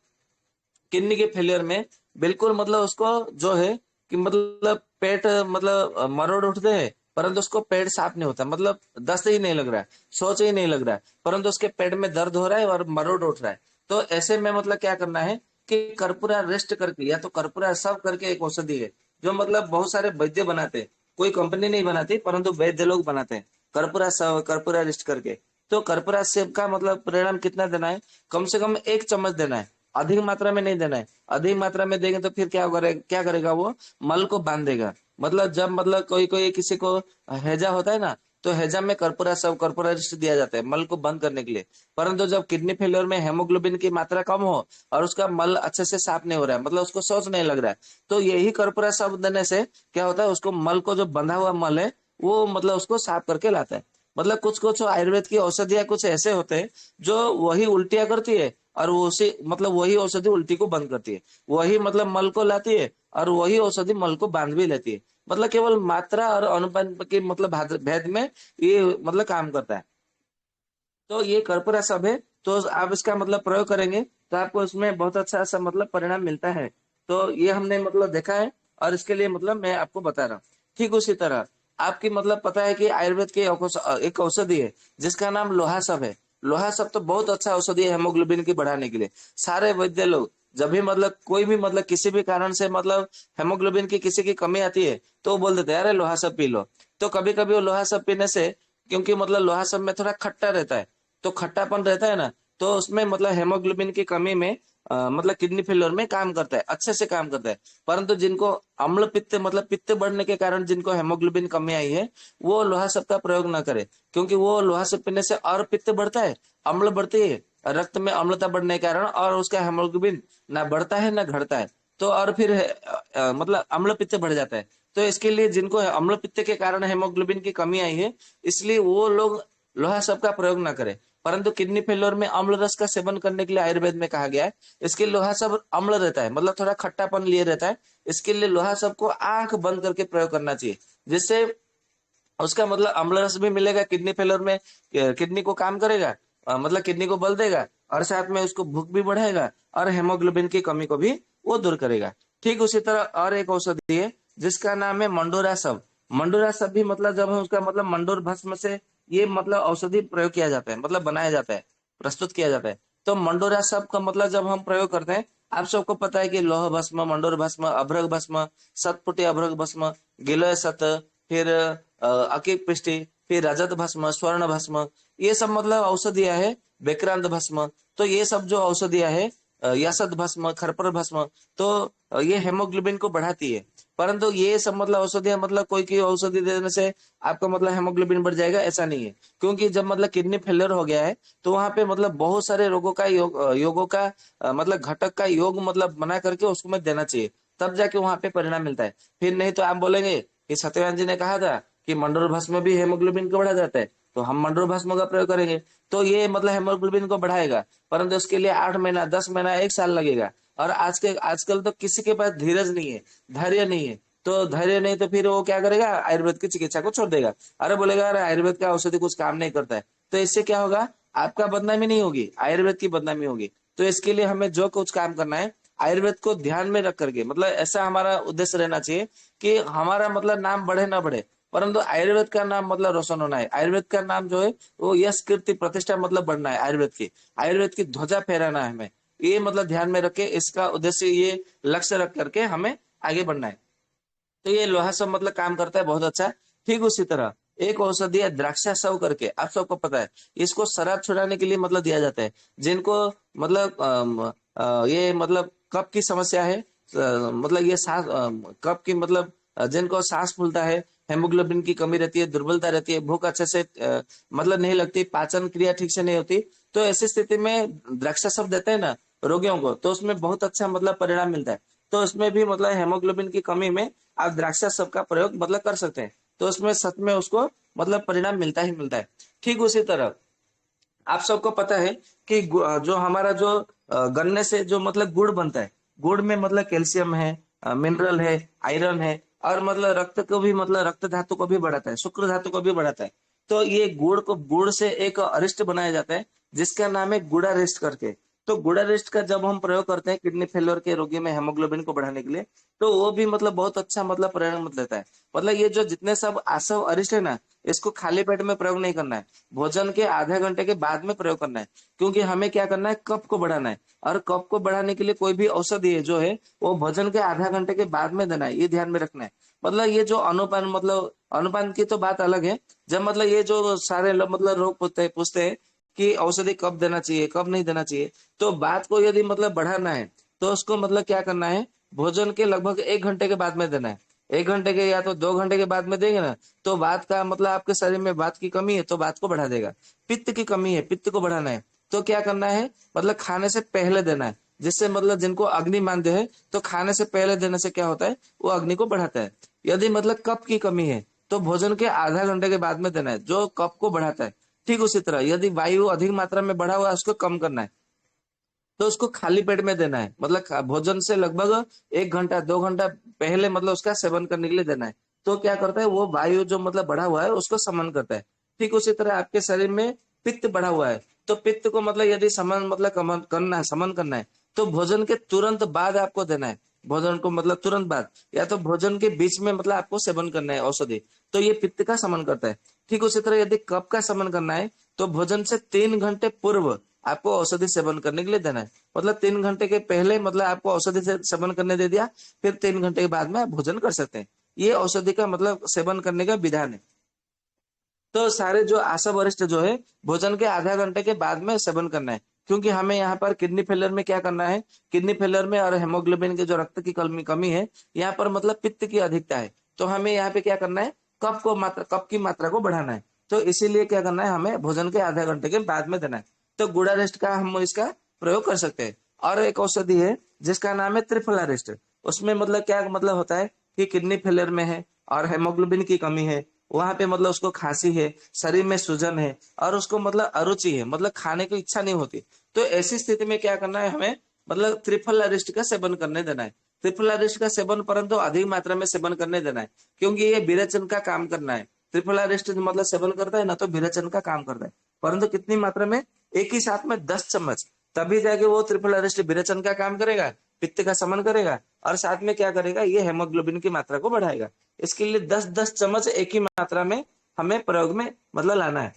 Speaker 3: किडनी के फेलियर में बिल्कुल मतलब उसको जो है कि मतलब पेट मतलब मरोड़ उठते हैं, परंतु उसको पेट साफ नहीं होता, मतलब दस्त ही नहीं लग रहा है, सोच ही नहीं लग रहा है, परंतु उसके पेट में दर्द हो रहा है और मरोड़ उठ रहा है। तो ऐसे में मतलब क्या करना है कि कर्पूरा रेस्ट करके या तो कर्पूरा सब करके एक औषधि है जो मतलब बहुत सारे वैद्य बनाते हैं, कोई कंपनी नहीं बनाती परंतु वैद्य लोग बनाते हैं, कर्पूरा सब, कर्पूरा रेस्ट करके। तो कर्पूरा सेब का मतलब परिणाम कितना देना है, कम से कम 1 चम्मच देना है, अधिक मात्रा में नहीं देना है। अधिक मात्रा में देंगे तो फिर क्या करेगा वो मल को बांध देगा। मतलब जब मतलब कोई कोई किसी को हैजा होता है ना, तो हैजा में कर्पूरा सब, कर्पूरा दिया जाता है मल को बंद करने के लिए। परंतु जब किडनी फेलियर में हेमोग्लोबिन की मात्रा कम हो और उसका मल अच्छे से साफ नहीं हो रहा है, मतलब उसको शौच नहीं लग रहा है, तो यही कर्पूरा सब देने से क्या होता है, उसको मल को जो बंधा हुआ मल है वो मतलब उसको साफ करके लाता है। मतलब कुछ कुछ आयुर्वेद की औषधियां कुछ ऐसे होते हैं जो वही उल्टियां करती है और वो उसी मतलब वही औषधि उल्टी को बंद करती है, वही मतलब मल को लाती है और वही औषधि मल को बांध भी लेती है। मतलब केवल मात्रा और अनुपात के मतलब भेद में ये मतलब काम करता है। तो ये कर्पूरा सब है, तो आप इसका मतलब प्रयोग करेंगे तो आपको इसमें बहुत अच्छा सा मतलब परिणाम मिलता है। तो ये हमने मतलब देखा है और इसके लिए मतलब मैं आपको बता रहा हूँ। ठीक उसी तरह आपकी मतलब पता है कि आयुर्वेद की एक औषधि है जिसका नाम लोहा सब है। लोहा सब तो बहुत अच्छा औषधि है हेमोग्लोबिन की बढ़ाने के लिए। सारे वैद्य लोग जब भी मतलब कोई भी मतलब किसी भी कारण से मतलब हेमोग्लोबिन की किसी की कमी आती है तो वो बोल देते हैं अरे लोहा सब पी लो। तो कभी कभी वो लोहा सब पीने से, क्योंकि मतलब लोहा सब में थोड़ा खट्टा रहता है, तो खट्टापन रहता है ना, तो उसमें मतलब हेमोग्लोबिन की कमी में मतलब किडनी फेलियर में काम करता है, अच्छे से काम करता है। परंतु जिनको अम्ल पित्त मतलब पित्त बढ़ने के कारण जिनको हेमोग्लोबिन कमी आई है, वो लोहा सब का प्रयोग ना करे, क्योंकि वो लोहा सब पीने से और पित्त बढ़ता है, अम्ल बढ़ती है, रक्त में अम्लता बढ़ने के कारण, और उसका हेमोग्लोबिन ना बढ़ता है ना घटता है। तो और फिर मतलब अम्ल पित्त बढ़ जाता है। तो इसके लिए जिनको अम्ल पित्त के कारण हेमोग्लोबिन की कमी आई है, इसलिए वो लोग लोहा सब का प्रयोग ना करें। परंतु किडनी फेलियर में अम्ल रस का सेवन करने के लिए आयुर्वेद में कहा गया है। इसके लिए लोहा सब अम्ल रहता है, मतलब थोड़ा खट्टापन लिए रहता है, इसके लिए लोहा सब को आंख बंद करके प्रयोग करना चाहिए, जिससे उसका मतलब अम्ल रस भी मिलेगा किडनी फेलियर में, किडनी को काम करेगा, मतलब किडनी को बल देगा, और साथ में उसको भूख भी बढ़ाएगा और हेमोग्लोबिन की कमी को भी वो दूर करेगा। ठीक उसी तरह और एक औषधि है जिसका नाम है मंडोरा सब। मंडोरा सब भी मतलब जब हम उसका मतलब मंडोर भस्म से ये मतलब औषधि प्रयोग किया जाता है, मतलब बनाया जाता है, प्रस्तुत किया जाता है। तो मंडोरा सब का मतलब जब हम प्रयोग करते हैं, आप सबको पता है कि लौह भस्म, मंडोर भस्म, अभ्रक भस्म, सतपुटी अभ्रक भस्म, गिलोय सत, फिर अकीक पृष्टि, फिर रजत भस्म, स्वर्ण भस्म, ये सब मतलब औषधियां है। विक्रांत भस्म, तो ये सब जो औषधियां है, यसद भस्म, खरपर भस्म, तो ये हेमोग्लोबिन को बढ़ाती है। परंतु ये सब मतलब औषधियां मतलब कोई की औषधि देने से आपका मतलब हेमोग्लोबिन बढ़ जाएगा, ऐसा नहीं है। क्योंकि जब मतलब किडनी फेलियर हो गया है तो वहां पे मतलब बहुत सारे रोगों का योगों का मतलब घटक का योग मतलब बना करके उसको में देना चाहिए, तब जाके वहां पे परिणाम मिलता है। फिर नहीं तो आप बोलेंगे कि सत्यवान जी ने कहा था कि मंडोर भस्म भी हेमोग्लोबिन को बढ़ा जाता है, तो हम मंडोर भस्म का प्रयोग करेंगे तो ये मतलब हेमोग्लोबिन को बढ़ाएगा, परंतु उसके लिए 8 महीना, 10 महीना, 1 साल लगेगा। और आजकल तो किसी के पास धीरज नहीं है, धैर्य नहीं है। तो धैर्य नहीं तो फिर वो क्या करेगा, आयुर्वेद की चिकित्सा को छोड़ देगा। अरे बोलेगा अरे आयुर्वेद का औषधि कुछ काम नहीं करता है, तो इससे क्या होगा, आपका बदनामी नहीं होगी, आयुर्वेद की बदनामी होगी। तो इसके लिए हमें जो कुछ काम करना है आयुर्वेद को ध्यान में रख करके, मतलब ऐसा हमारा उद्देश्य रहना चाहिए कि हमारा मतलब नाम बढ़े ना बढ़े, परंतु आयुर्वेद का नाम मतलब रोशन होना है, आयुर्वेद का नाम जो है वो यश कीर्ति प्रतिष्ठा मतलब बढ़ना है, आयुर्वेद की ध्वजा फहराना है हमें, ये मतलब ध्यान में रखे, इसका उद्देश्य ये लक्ष्य रख करके हमें आगे बढ़ना है। तो ये लोहा सब मतलब काम करता है बहुत अच्छा। ठीक उसी तरह एक औषधि है द्राक्षा सव करके, आप सबको पता है, इसको शराब छुड़ाने के लिए मतलब दिया जाता है। जिनको मतलब ये मतलब कफ की समस्या है, मतलब ये सांस कफ की मतलब जिनको सांस फूलता है, हेमोग्लोबिन की कमी रहती है, दुर्बलता रहती है, भूख अच्छे से मतलब नहीं लगती, पाचन क्रिया ठीक से नहीं होती, तो ऐसी स्थिति में द्राक्षा सब देते हैं ना रोगियों को, तो उसमें बहुत अच्छा मतलब परिणाम मिलता है। तो उसमें भी मतलब हेमोग्लोबिन की कमी में आप द्राक्षा सब का प्रयोग मतलब कर सकते हैं, तो उसमें सच में उसको मतलब परिणाम मिलता ही मिलता है। ठीक उसी तरह आप सबको पता है कि जो हमारा जो गन्ने से जो मतलब गुड़ बनता है, गुड़ में मतलब कैल्शियम है, मिनरल है, आयरन है, और मतलब रक्त को भी मतलब रक्त धातु को भी बढ़ाता है, शुक्र धातु को भी बढ़ाता है। तो ये गुड़ से एक अरिष्ट बनाया जाता है जिसका नाम है गुड़ारिष्ट करके। तो गुड़ारिष्ट का जब हम प्रयोग करते हैं किडनी फेलियर के रोगी में हेमोग्लोबिन को बढ़ाने के लिए, तो वो भी मतलब बहुत अच्छा मतलब परिणाम देता है। मतलब ये जो जितने सब आसव अरिष्ट है ना, इसको खाली पेट में प्रयोग नहीं करना है, भोजन के आधे घंटे के बाद में प्रयोग करना है। क्योंकि हमें क्या करना है, कफ को बढ़ाना है, और कफ को बढ़ाने के लिए कोई भी औषधि है जो है वो भोजन के आधा घंटे के बाद में देना है, ये ध्यान में रखना है। मतलब ये जो अनुपान मतलब अनुपान की तो बात अलग है, जब मतलब ये जो सारे लोग मतलब रोग पूछते हैं कि औषधि कब देना चाहिए कब नहीं देना चाहिए, तो बात को यदि मतलब बढ़ाना है तो उसको मतलब क्या करना है, भोजन के लगभग 1 घंटे के बाद में देना है। 1 घंटे के या तो 2 घंटे के बाद में देंगे ना, तो बात का मतलब आपके शरीर में बात की कमी है तो बात को बढ़ा देगा, पित्त की कमी है पित्त को बढ़ाना है, तो क्या करना है, मतलब खाने से पहले देना है। जिससे मतलब जिनको अग्नि मानते हैं, तो खाने से पहले देने से क्या होता है, वो अग्नि को बढ़ाता है। यदि मतलब कफ की कमी है तो भोजन के आधा घंटे के बाद में देना है, जो कफ को बढ़ाता है। ठीक उसी तरह यदि वायु अधिक मात्रा में बढ़ा हुआ है उसको कम करना है, तो उसको खाली पेट में देना है, मतलब भोजन से लगभग 1 घंटा 2 घंटा पहले मतलब उसका सेवन करने के लिए देना है। तो क्या करता है, वो वायु जो मतलब बढ़ा हुआ है उसको समन करता है। ठीक उसी तरह आपके शरीर में पित्त बढ़ा हुआ है, तो पित्त को मतलब यदि समन मतलब करना है, समन करना है, तो भोजन के तुरंत बाद आपको देना है। भोजन को मतलब तुरंत बाद या तो भोजन के बीच में मतलब आपको सेवन करना है औषधि, तो ये पित्त का समन करता है। ठीक उसी तरह यदि कफ का समन करना है तो भोजन से 3 घंटे पूर्व आपको औषधि सेवन करने के लिए देना है। मतलब 3 घंटे के पहले मतलब आपको औषधि से सेवन करने दे दिया, फिर 3 घंटे के बाद में आप भोजन कर सकते हैं। ये औषधि का मतलब सेवन करने का विधान है। तो सारे जो आशा वरिष्ठ जो है भोजन के आधा घंटे के बाद में सेवन करना है। क्योंकि हमें यहाँ पर किडनी फेलियर में क्या करना है, किडनी फेलियर में और हेमोग्लोबिन के जो रक्त की कमी कमी है, यहाँ पर मतलब पित्त की अधिकता है, तो हमें यहाँ पे क्या करना है, कफ की मात्रा को बढ़ाना है। तो इसीलिए क्या करना है, हमें भोजन के आधा घंटे के बाद में देना है। तो गुड़ारिष्ट का हम इसका प्रयोग कर सकते हैं। और एक औषधि है जिसका नाम है त्रिफलारिष्ट। उसमें मतलब क्या मतलब होता है कि किडनी फेलियर में है और हेमोग्लोबिन की कमी है, वहां पे मतलब उसको खांसी है, शरीर में सूजन है, और उसको मतलब अरुचि है, मतलब खाने की इच्छा नहीं होती, तो ऐसी स्थिति में क्या करना है, हमें मतलब त्रिफल अरिष्ट का सेवन करने देना है। त्रिफल अरिष्ट का सेवन परंतु अधिक मात्रा में सेवन करने देना है, क्योंकि ये विरेचन का काम करना है। त्रिफल अरिष्ट मतलब सेवन करता है ना, तो विरेचन का काम करता है, परंतु कितनी मात्रा में, एक ही साथ में 10 चम्मच, तभी जाके वो त्रिफल अरिष्ट विरेचन का काम करेगा, पित्त का समन करेगा, और साथ में क्या करेगा, ये हेमोग्लोबिन की मात्रा को बढ़ाएगा। इसके लिए 10-10 चम्मच एक ही मात्रा में हमें प्रयोग में मतलब लाना है,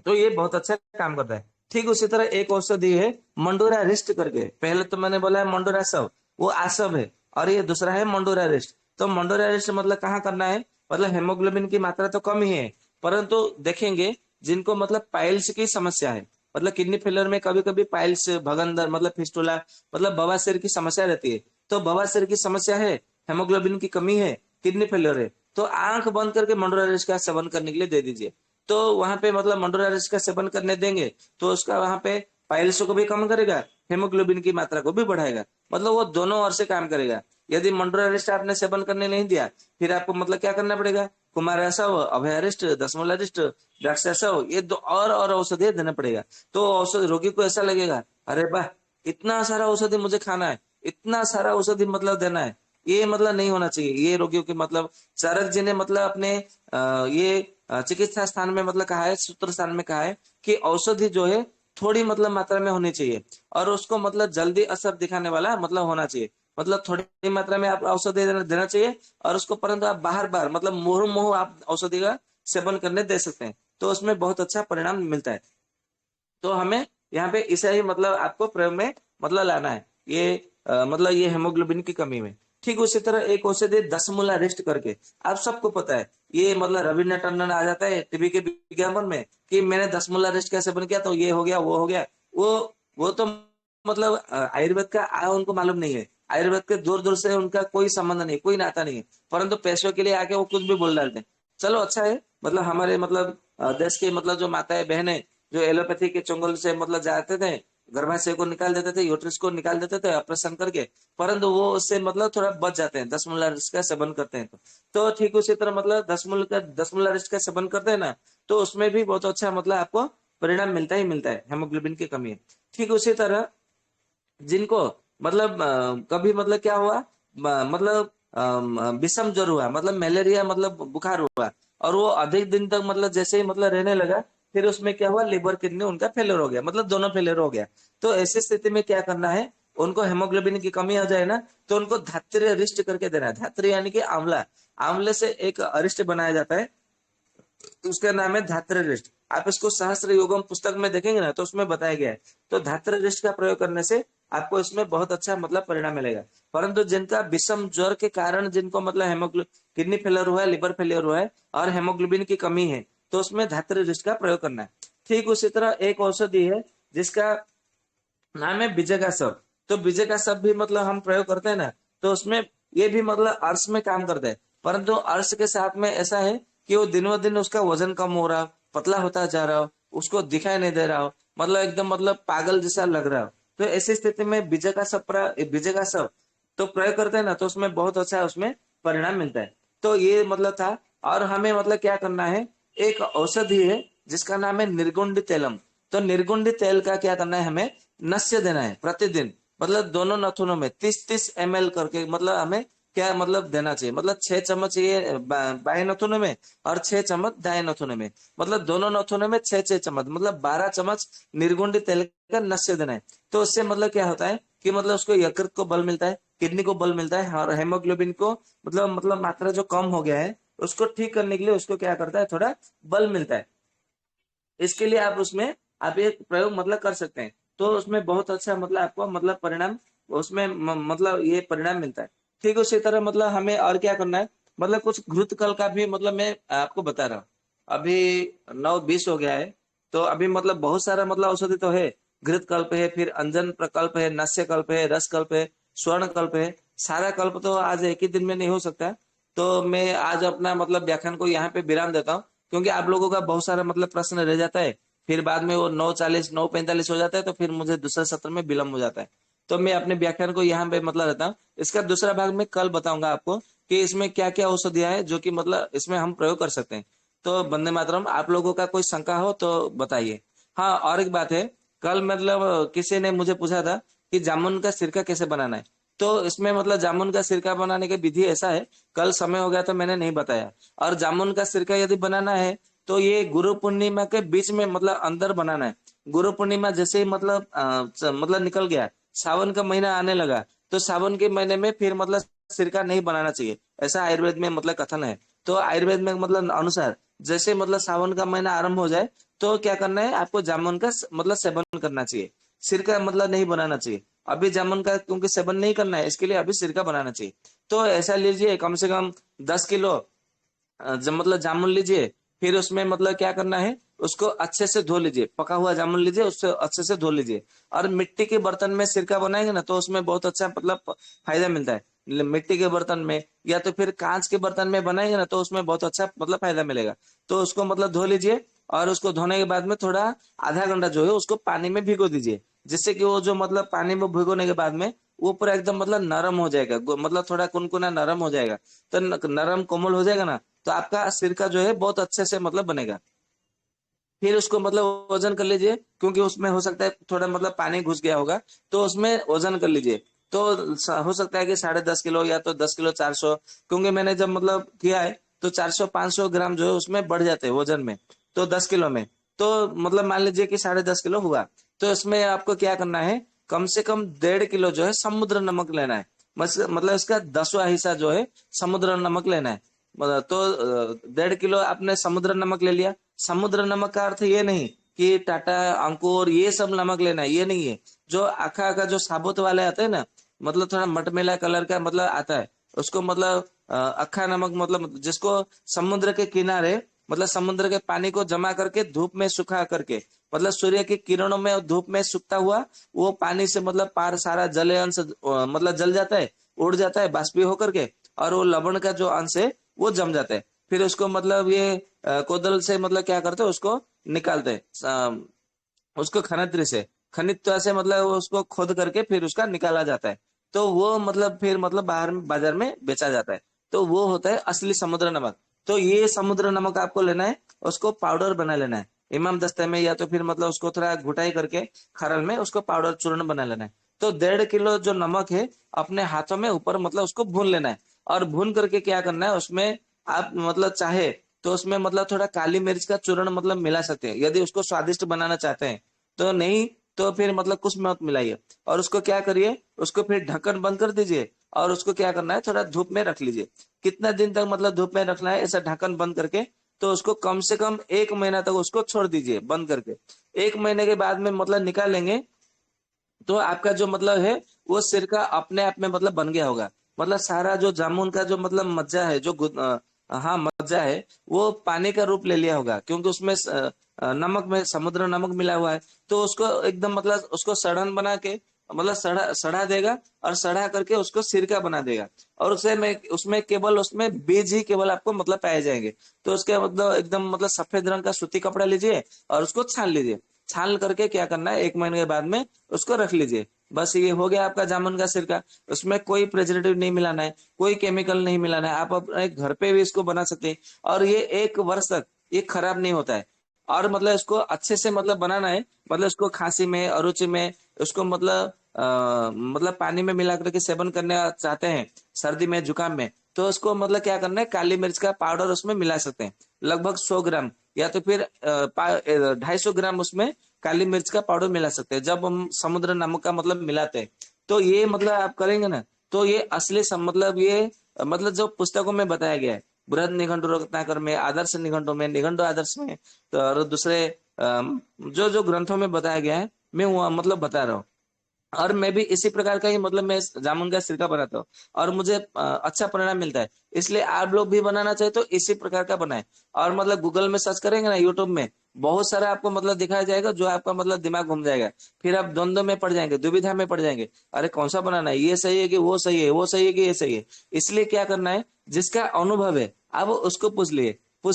Speaker 3: तो ये बहुत अच्छा काम करता है। ठीक उसी तरह एक औषधि है मंडोरा रिस्ट करके, पहले तो मैंने बोला है मंडोरा सव, वो आसव है, और ये दूसरा है मंडोरा रिस्ट। तो मंडोरा रिस्ट मतलब कहाँ करना है, मतलब हेमोग्लोबिन की मात्रा तो कम ही है, परंतु देखेंगे जिनको मतलब पाइल्स की समस्या है, मतलब किडनी फेलियर में कभी कभी पाइल्स, भगंदर मतलब फिस्टुला, मतलब बवासीर की समस्या रहती है। तो बवासीर की समस्या है, हेमोग्लोबिन की कमी है, किडनी फेलियर है, तो आंख बंद करके मंडोरा रिस्ट का सेवन करने के लिए दे दीजिए। तो वहां पे मतलब मंडोरारिस का सेवन करने देंगे तो उसका वहां पे पाइल्स को भी कम करेगा, हेमोग्लोबिन की मात्रा को भी बढ़ाएगा, मतलब वो दोनों ओर से काम करेगा। यदि मंडोरारिस्ट आपने सेवन करने नहीं दिया, फिर आपको मतलब क्या करना पड़ेगा, कुमारसव, अभयारिष्ट, दशमूलारिष्ट, द्राक्षासव, ये दो और औषधि देना पड़ेगा। तो औषधि रोगी को ऐसा लगेगा, अरे वाह, इतना सारा औषधि मुझे खाना है, इतना सारा औषधि मतलब देना है, ये मतलब नहीं होना चाहिए। ये रोगियों की मतलब चरक जी ने मतलब अपने ये चिकित्सा स्थान में मतलब कहा है, सूत्र स्थान में कहा है कि औषधि जो है थोड़ी मतलब मात्रा में होनी चाहिए, और उसको मतलब जल्दी असर दिखाने वाला मतलब होना चाहिए। मतलब थोड़ी मात्रा में आप औषधि देना चाहिए, और उसको परंतु आप बाहर बाहर मतलब मुंह आप औषधि का सेवन करने दे सकते हैं, तो उसमें बहुत अच्छा परिणाम मिलता है। तो हमें यहाँ पे इसे ही मतलब आपको प्रयोग में मतलब लाना है, ये मतलब ये हेमोग्लोबिन की कमी में। ठीक उसी तरह एक औषधि 10 मूला रेस्ट करके, आप सबको पता है, ये मतलब रविन्द्र टंडन आ जाता है टीवी के विज्ञापन में कि मैंने 10 मूला रेस्ट का सेवन किया तो ये हो गया वो हो गया। वो तो मतलब आयुर्वेद का उनको मालूम नहीं है, आयुर्वेद के दूर दूर से उनका कोई संबंध नहीं, कोई नाता नहीं है, परंतु पैसों के लिए आके वो कुछ भी बोल डालते हैं। चलो अच्छा है, मतलब हमारे मतलब देश के मतलब जो माताएं बहनें जो एलोपैथी के चंगुल से मतलब जाते थे, गर्भाशय को निकाल देते थे, यूट्रस को निकाल देते थे ऑपरेशन करके, परंतु वो उससे मतलब थोड़ा बच जाते हैं, 10 मूला रिस्ट का सेवन करते हैं तो ठीक उसी तरह मतलब 10 मूला रिस्ट का सेवन करते हैं ना, तो उसमें भी बहुत अच्छा मतलब आपको परिणाम मिलता ही मिलता है, हेमोग्लोबिन की कमी है। ठीक उसी तरह जिनको मतलब कभी मतलब क्या हुआ, मतलब विषम ज्वर हुआ, मतलब मलेरिया मतलब बुखार हुआ, और वो अधिक दिन तक मतलब जैसे ही मतलब रहने लगा, फिर उसमें क्या हुआ, लिवर किडनी उनका फेलियर हो गया, मतलब दोनों फेलियर हो गया। तो ऐसी स्थिति में क्या करना है, उनको हेमोग्लोबिन की कमी हो जाए ना, तो उनको धात्री अरिष्ट करके देना है। धात्री यानी कि आंवला, आंवले से एक अरिष्ट बनाया जाता है, उसका नाम है धात्र रिष्ट। आप इसको सहस्त्र योगम पुस्तक में देखेंगे ना, तो उसमें बताया गया है। तो धात्र रिष्ट का प्रयोग करने से आपको इसमें बहुत अच्छा मतलब परिणाम मिलेगा। परंतु जिनका विषम ज्वर के कारण जिनको मतलब हेमोग्लो किडनी फेलियर हुआ है, लिवर फेलियर हुआ है, और हेमोग्लोबिन की कमी है, तो उसमें धात्र रिष्ट का प्रयोग करना है। ठीक उसी तरह एक औषधि है जिसका नाम है बीजे का सब। तो बीजे का सब भी मतलब हम प्रयोग करते हैं ना, तो उसमें ये भी मतलब अर्श में काम करता है, परंतु अर्श के साथ में ऐसा है कि वो दिनों दिन उसका वजन कम हो रहा हो, पतला होता जा रहा हो, उसको दिखाई नहीं दे रहा हो, मतलब एकदम मतलब पागल जैसा लग रहा हो। तो ऐसी स्थिति में बीजे का सब तो प्रयोग करते हैं ना, तो उसमें बहुत अच्छा उसमें परिणाम मिलता है। तो ये मतलब था। और हमें मतलब क्या करना है, एक औषधि है जिसका नाम है निर्गुंड तेलम। तो निर्गुंडी तेल का क्या करना है, हमें नस्य देना है प्रतिदिन, मतलब दोनों नथुनों में 30-30 ml करके, मतलब हमें क्या मतलब देना चाहिए, मतलब 6 चम्मच ये बाएं नथुने में और 6 चम्मच दाएं नथुने में, मतलब दोनों नथुने में 6-6 चम्मच, मतलब 12 चम्मच निर्गुंडी तेल का नस्य देना है। तो उससे मतलब क्या होता है कि मतलब उसको यकृत को बल मिलता है, किडनी को बल मिलता है, और हेमोग्लोबिन को मतलब मात्रा जो कम हो गया है उसको ठीक करने के लिए उसको क्या करता है, थोड़ा बल मिलता है। इसके लिए आप उसमें आप ये प्रयोग मतलब कर सकते हैं, तो उसमें बहुत अच्छा मतलब आपको मतलब परिणाम उसमें मतलब ये परिणाम मिलता है। ठीक उसी तरह मतलब हमें और क्या करना है, मतलब कुछ घृतकल का भी मतलब मैं आपको बता रहा हूँ। अभी 9:20 हो गया है, तो अभी मतलब बहुत सारा मतलब औषधि तो है, घृत कल्प है, फिर अंजन प्रकल्प है, नस्य कल्प है, रस कल्प है, स्वर्ण कल्प है। सारा कल्प तो आज एक ही दिन में नहीं हो सकता, तो मैं आज अपना मतलब व्याख्यान को यहाँ पे विराम देता हूँ, क्योंकि आप लोगों का बहुत सारा मतलब प्रश्न रह जाता है, फिर बाद में वो 9:40 9:45 हो जाता है, तो फिर मुझे दूसरे सत्र में विलम्ब हो जाता है। तो मैं अपने व्याख्यान को यहाँ पे मतलब रहता हूँ, इसका दूसरा भाग में कल बताऊंगा आपको कि इसमें क्या क्या औषधियां हैं जो कि मतलब इसमें हम प्रयोग कर सकते हैं। तो वंदे मातरम, आप लोगों का कोई शंका हो तो बताइए। हाँ, और एक बात है, कल मतलब किसी ने मुझे पूछा था कि जामुन का सिरका कैसे बनाना है। तो इसमें मतलब जामुन का सिरका बनाने की विधि ऐसा है, कल समय हो गया तो मैंने नहीं बताया। और जामुन का सिरका यदि बनाना है तो ये गुरु पूर्णिमा के बीच में मतलब अंदर बनाना है। गुरु पूर्णिमा जैसे ही मतलब मतलब निकल गया, सावन का महीना आने लगा, तो सावन के महीने में फिर मतलब सिरका नहीं बनाना चाहिए, ऐसा आयुर्वेद में मतलब कथन है। तो आयुर्वेद में मतलब अनुसार जैसे मतलब सावन का महीना आरंभ हो जाए, तो क्या करना है, आपको जामुन का मतलब सेवन करना चाहिए, सिरका मतलब नहीं बनाना चाहिए। अभी जामुन का क्योंकि सेवन नहीं करना है, इसके लिए अभी सिरका बनाना चाहिए। तो ऐसा लीजिए कम से कम 10 किलो मतलब जामुन लीजिए, फिर उसमें मतलब क्या करना है, उसको अच्छे से धो लीजिए, पका हुआ जामुन लीजिए, उससे अच्छे से धो लीजिए। और मिट्टी के बर्तन में सिरका बनाएंगे ना, तो उसमें बहुत अच्छा मतलब फायदा मिलता है। मिट्टी के बर्तन में या तो फिर कांच के बर्तन में बनाएंगे ना, तो उसमें बहुत अच्छा मतलब फायदा मिलेगा। तो उसको मतलब धो लीजिए, और उसको धोने के बाद में थोड़ा आधा घंटा जो है उसको पानी में भिगो दीजिए, जिससे कि वो जो मतलब पानी में भिगोने के बाद में वो पूरा एकदम मतलब नरम हो जाएगा, मतलब थोड़ा कुनकुना नरम हो जाएगा। तो नरम कोमल हो जाएगा ना, तो आपका सिरका जो है बहुत अच्छे से मतलब बनेगा। फिर उसको मतलब वजन कर लीजिए, क्योंकि उसमें हो सकता है थोड़ा मतलब पानी घुस गया होगा, तो उसमें वजन कर लीजिए। तो हो सकता है कि 10.5 किलो या तो 10 किलो 400, क्योंकि मैंने जब मतलब किया है तो 400-500 ग्राम जो है उसमें बढ़ जाते हैं वजन में, तो 10 किलो में। तो मतलब मान लीजिए कि 10.5 किलो हुआ, तो इसमें आपको क्या करना है, कम से कम 1.5 किलो जो है समुद्र नमक लेना है। मतलब इसका 10वां हिस्सा जो है समुद्र नमक लेना है। तो 1.5 किलो आपने समुद्र नमक ले लिया। समुद्र नमक का अर्थ ये नहीं कि टाटा अंकुर ये सब नमक लेना है, ये नहीं है। जो आखा आखा जो साबुत वाले आते हैं ना, मतलब थोड़ा मटमैला कलर का मतलब आता है, उसको मतलब अक्खा नमक, मतलब जिसको समुद्र के किनारे, मतलब समुद्र के पानी को जमा करके धूप में सुखा करके, मतलब सूर्य की किरणों में और धूप में सूखता हुआ वो पानी से मतलब पार सारा जलीय अंश मतलब जल जाता है, उड़ जाता है बाष्पीय होकर के, और वो लवण का जो अंश है वो जम जाता है। फिर उसको मतलब ये कोदल से मतलब क्या करते हैं, उसको निकालते हैं, उसको खनित्र से, खनित्व से मतलब उसको खोद करके फिर उसका निकाला जाता है। तो वो मतलब फिर मतलब बाहर में बाजार में बेचा जाता है। तो वो होता है असली समुद्र नमक। तो ये समुद्र नमक आपको लेना है, उसको पाउडर बना लेना है इमाम दस्ते में, या तो फिर मतलब उसको थोड़ा घुटाई करके खरल में उसको पाउडर चूर्ण बना लेना है। तो 1.5 किलो जो नमक है अपने हाथों में ऊपर मतलब उसको भून लेना है। और भून करके क्या करना है, उसमें आप मतलब चाहे तो उसमें मतलब थोड़ा काली मिर्च का चूर्ण मतलब मिला सकते हैं, यदि उसको स्वादिष्ट बनाना चाहते हैं। तो नहीं तो फिर मतलब कुछ मत मिलाइए। और उसको क्या करिए, उसको फिर ढक्कन बंद कर दीजिए, और उसको क्या करना है, थोड़ा धूप में रख लीजिए। कितना दिन तक मतलब धूप में रखना है, ऐसा ढक्कन बंद करके। तो उसको कम से कम 1 महीना तक उसको छोड़ दीजिए बंद करके। 1 महीने के बाद में मतलब निकालेंगे, तो आपका जो मतलब है वो सिरका अपने आप में मतलब बन गया होगा। मतलब सारा जो जामुन का जो मतलब मज्जा है, जो हाँ मज्जा है, वो पानी का रूप ले लिया होगा, क्योंकि उसमें नमक में समुद्र नमक मिला हुआ है। तो उसको एकदम मतलब उसको सड़न बना के मतलब सड़ा सड़ा देगा, और सड़ा करके उसको सिरका बना देगा। और उसे में उसमें केवल उसमें बीज ही केवल आपको मतलब पाए जाएंगे। तो उसके मतलब एकदम मतलब सफेद रंग का सूती कपड़ा लीजिए और उसको छान लीजिए। छान करके क्या करना है, 1 महीने के बाद में उसको रख लीजिए। बस ये हो गया आपका जामुन का सिरका। उसमें कोई प्रिजर्वेटिव नहीं मिलाना है, कोई केमिकल नहीं मिलाना है। आप अपने घर पे भी इसको बना सकते हैं, और ये 1 वर्ष तक ये खराब नहीं होता है। और मतलब इसको अच्छे से मतलब बनाना है, मतलब इसको खांसी में, अरुचि में, उसको मतलब मतलब पानी में मिला करके सेवन करने चाहते हैं, सर्दी में, जुकाम में, तो उसको मतलब क्या करना है, काली मिर्च का पाउडर उसमें मिला सकते हैं, लगभग 100 ग्राम, या तो फिर 250 ग्राम उसमें काली मिर्च का पाउडर मिला सकते हैं। जब हम समुद्र नमक का मतलब मिलाते हैं, तो ये मतलब आप करेंगे ना, तो ये असली मतलब ये मतलब जो पुस्तकों में बताया गया है, बृहद निघंटु रत्नाकर में, आदर्श निघंटु में, निघंटु आदर्श में, तो और दूसरे जो जो ग्रंथों में बताया गया है, मैं वो मतलब बता रहा हूँ। और मैं भी इसी प्रकार का ही मतलब मैं जामुन का सिरका बनाता हूँ, और मुझे अच्छा परिणाम मिलता है। इसलिए आप लोग भी बनाना चाहे तो इसी प्रकार का बनाए। और मतलब गूगल में सर्च करेंगे ना, यूट्यूब में बहुत सारा आपको मतलब दिखाया जाएगा, जो आपका मतलब दिमाग घूम जाएगा। फिर आप द्वंद्व में पड़ जाएंगे, दुविधा में पड़ जाएंगे, अरे कौन सा बनाना है, ये सही है कि वो सही है, वो सही है कि ये सही है। इसलिए क्या करना है, जिसका अनुभव है आप उसको पूछ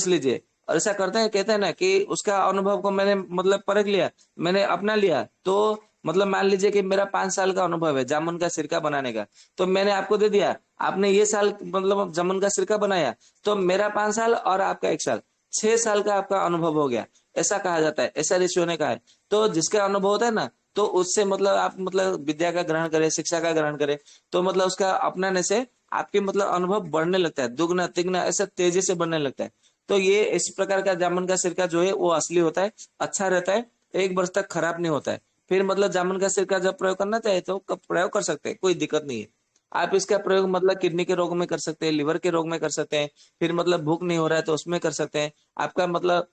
Speaker 3: लीजिए। और ऐसा करते हैं, कहते हैं ना कि उसका अनुभव को मैंने मतलब परख लिया, मैंने अपना लिया। तो मतलब मान लीजिए कि मेरा 5 साल का अनुभव है जामुन का सिरका बनाने का, तो मैंने आपको दे दिया, आपने ये साल मतलब जामुन का सिरका बनाया, तो मेरा 5 साल और आपका 1 साल, 6 साल का आपका अनुभव हो गया। ऐसा कहा जाता है, ऐसा ऋषियों ने कहा है। तो जिसका अनुभव होता है ना, तो उससे मतलब आप मतलब विद्या का ग्रहण करें, शिक्षा का ग्रहण करें, तो मतलब उसका अपनाने से आपके मतलब अनुभव बढ़ने लगता है, दुगना तिगना ऐसा तेजी से बढ़ने लगता है। तो ये इस प्रकार का जामुन का सिरका जो है वो असली होता है, अच्छा रहता है, 1 वर्ष तक खराब नहीं होता है। फिर मतलब जामुन का सिरका जब प्रयोग करना चाहे तो प्रयोग कर सकते हैं, कोई दिक्कत नहीं है। आप इसका प्रयोग मतलब किडनी के रोग में कर सकते हैं, लिवर के रोग में कर सकते हैं। फिर मतलब भूख नहीं हो रहा है तो उसमें कर सकते हैं। आपका मतलब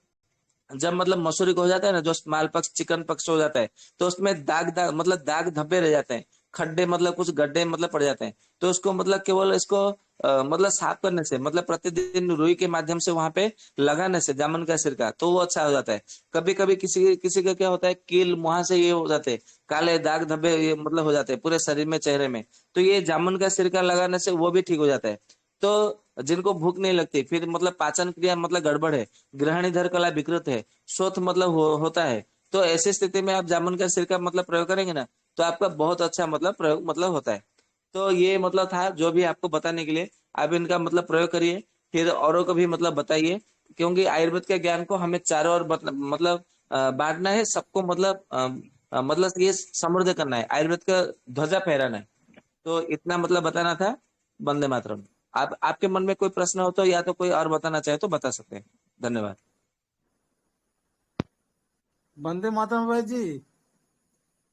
Speaker 3: जब मतलब मसूरी को हो जाता है ना, जो स्मॉल पक्ष चिकन पक्ष हो जाता है, तो उसमें दाग दाग मतलब दाग धब्बे रह जाते हैं, खड्डे मतलब कुछ गड्ढे मतलब पड़ जाते हैं। तो उसको मतलब केवल इसको मतलब साफ करने से, मतलब प्रतिदिन रुई के माध्यम से वहां पे लगाने से जामुन का सिरका, तो वो अच्छा हो जाता है। कभी कभी किसी किसी का क्या होता है, कील मुहां से ये हो जाते हैं, काले दाग धब्बे ये मतलब हो जाते हैं पूरे शरीर में, चेहरे में। तो ये जामुन का सिरका लगाने से वो भी ठीक हो जाता है। तो जिनको भूख नहीं लगती, फिर मतलब पाचन क्रिया मतलब गड़बड़ है, ग्रहणीधर कला विकृत है, शोथ मतलब होता है, तो ऐसी स्थिति में आप जामुन का सिरका मतलब प्रयोग करेंगे ना, तो आपका बहुत अच्छा मतलब प्रयोग मतलब होता है। तो ये मतलब था जो भी आपको बताने के लिए, आप इनका मतलब प्रयोग करिए, फिर औरों को भी मतलब बताइए। क्योंकि आयुर्वेद के ज्ञान को हमें चारों ओर मतलब बांटना है सबको, मतलब मतलब ये समृद्ध करना है, आयुर्वेद का ध्वजा फहराना है। तो इतना मतलब बताना था। वंदे मातरम। आप आपके मन में कोई प्रश्न हो तो, या तो कोई और बताना चाहे तो बता सकते हैं। धन्यवाद।
Speaker 1: वंदे मातरम भाई जी।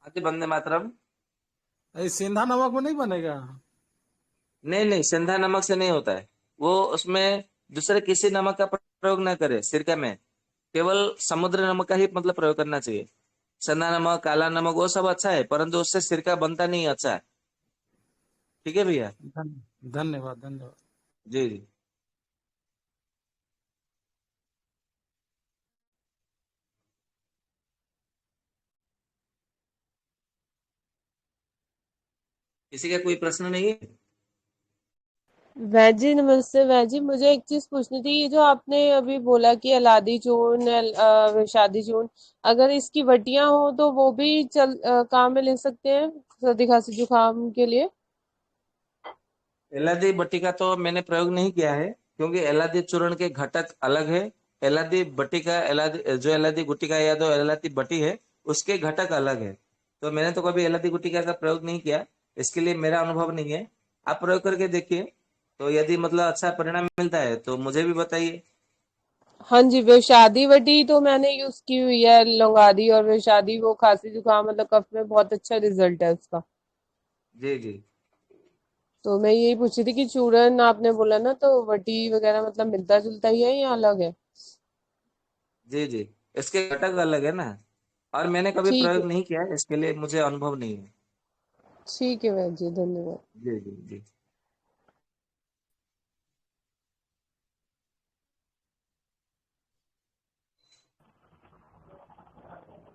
Speaker 3: आदि वंदे मातरम।
Speaker 1: ये सेंधा नमक में नहीं बनेगा?
Speaker 3: नहीं नहीं, सेंधा नमक से नहीं होता है वो। उसमें दूसरे किसी नमक का प्रयोग ना करे सिरका में। केवल समुद्र नमक का ही मतलब प्रयोग करना चाहिए। सेंधा नमक, काला नमक वो सब अच्छा है, परंतु उससे सिरका बनता नहीं अच्छा है। ठीक है भैया।
Speaker 1: धन्यवाद धन्यवाद।
Speaker 3: जी जी। किसी का कोई प्रश्न नहीं है?
Speaker 4: वैजी नमस्ते वैजी, मुझे एक चीज पूछनी थी। ये जो आपने अभी बोला कि अलादी चूर्ण विषादी चूर्ण, अगर इसकी वटियां हो तो वो भी काम में ले सकते हैं सर्दी खांसी जुकाम के लिए?
Speaker 3: एलादी बट्टी का तो मैंने प्रयोग नहीं किया है, क्योंकि एलादी चूर्ण के घटक अलग है। एलादी बट्टी का एलादी जो एलादी गुटिका या जो एलादी बट्टी है उसके घटक अलग है। तो मैंने तो कभी एलादी गुटिका का प्रयोग नहीं किया, इसके लिए मेरा अनुभव नहीं है। आप प्रयोग करके देखिए, तो यदि मतलब अच्छा परिणाम मिलता है तो मुझे भी बताइए।
Speaker 4: हाँ जी, विषादी वटी तो मैंने यूज की हुई है, लौंगादी और विषादी, वो खांसी जुकाम मतलब कफ में बहुत अच्छा रिजल्ट है उसका।
Speaker 3: जी जी।
Speaker 4: तो मैं यही पूछ रही थी कि चूर्ण आपने बोला ना, तो वटी वगैरह मतलब मिलता जुलता ही है या अलग है?
Speaker 3: जी जी, इसके घटक अलग है ना। और मैंने कभी
Speaker 4: ठीक है।
Speaker 3: प्रयोग नहीं किया है, इसके लिए मुझे अनुभव नहीं है।
Speaker 4: ठीक है वैजी, धन्यवाद।
Speaker 3: जी जी जी।